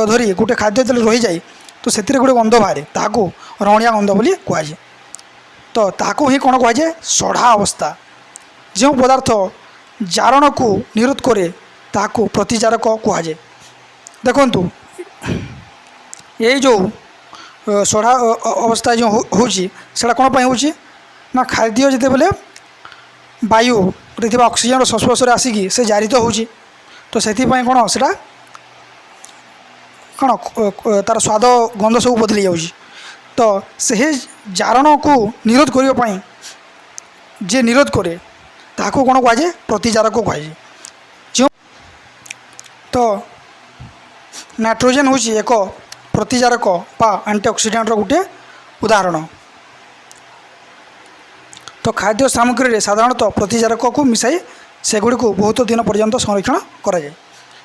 धरी गोटे खाद्य जेतले रही जाए तो से गोटे गंध बाहर ताकू रहणिया गंध बोली कहुए तो ताकू ही कौन कहुए सढ़ा अवस्था जो पदार्थ जारण को निरोध करे ताकू प्रतिजारक कहुए देखंतु ये जो सढ़ा अवस्था जो होची सेटा कौन पाई होची ना खाद्य जिते बेले वायु रे ऑक्सीजन संस्पर्श आसिकी से जारित होची तो से कौन सेटा कौन तार स्वाद गंध सब बदली जाऊँगी तो से जारण को निरोध करने जे निरोध करे ताको कौन कहुए प्रतिजारक कहुए जो तो नाइट्रोजेन हूँ एक प्रतिजारक बा एंटीऑक्सीडेंट गोटे उदाहरण तो खाद्य सामग्री साधारणतः प्रतिजारक को मिसाई सेगुड़ी को बहुत दिन पर्यंत संरक्षण कराए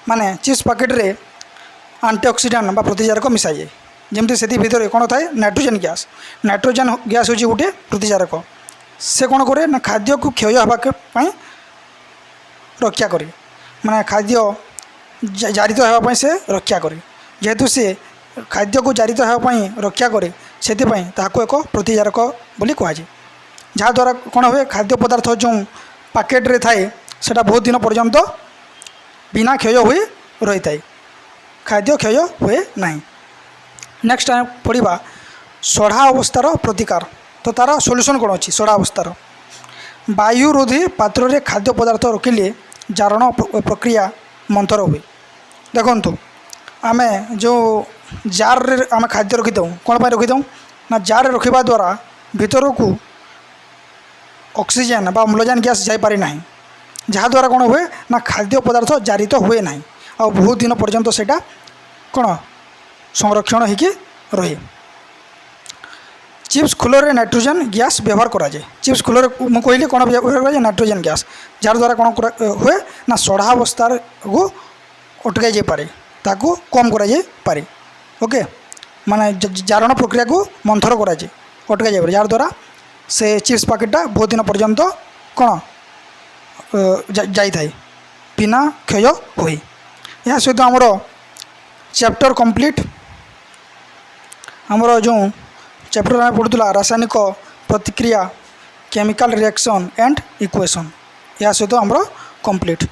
माने चिप्स पैकेट रे एंटीऑक्सीडेंट बा प्रतिजारक मिसाई जाए जमती से भितर कौन थाए नाइट्रोजेन गैस हूँ गोटे प्रतिजारक से कौन करे ना खाद्य को क्षय होगा रक्षा करे माने खाद्य जारित होगापी से रक्षा करे जेहेतु से खाद्य को जारित होगापी रक्षा करे से एक प्रतिजारक बोली कहुए जहाँद्वारा कौन हुए खाद्य पदार्थ जो पैकेट रे थाए सेटा बहुत दिन पर्यंत बिना क्षय हुए रही थाए खाद्य क्षय हुए ना नेक्स्ट टाइम पढ़ा सढ़ा अवस्थार प्रतिकार तो तार सॉल्यूशन कौन अच्छी सढ़ा अवस्थार वायुरोधी पात्र रे खाद्य पदार्थ रखिले जारण प्रक्रिया मंथर हुए देखो आम जो जार रे आम खाद्य रखिदूँ कौन पर रखिदूँ ना जार रखा द्वारा भीतर को ऑक्सीजन बा अम्लजान गैस जापारे ना जहाँद्वारा कौन हुए ना खाद्य पदार्थ जारित हुए ना आ बहुत दिन पर्यंत सेटा कौन संरक्षण होगी रहे चिप्स खोलरे नाइट्रोजेन गैस व्यवहार करा जाए चिप्स खोलरे मुझे कहली कौन व्यवहार करा नाइट्रोजेन गैस जहाँद्वारा कौन हुए ना सढ़ा अवस्था को अटकाई जापे ताकू कम करा पारे ओके माने जारण प्रक्रिया को मंथर करा जाए अटकाई जाए जहाँद्वारा से चिप्स पैकेटा बहुत दिन पर्यंत कौन जाई थाए बिना क्षय हुए या सहित आमर चैप्टर कंप्लीट आमर जो चैप्टर में पढ़ुला रासायनिक प्रतिक्रिया केमिकल रिएक्शन एंड इक्वेशन या सहित आमर कंप्लीट।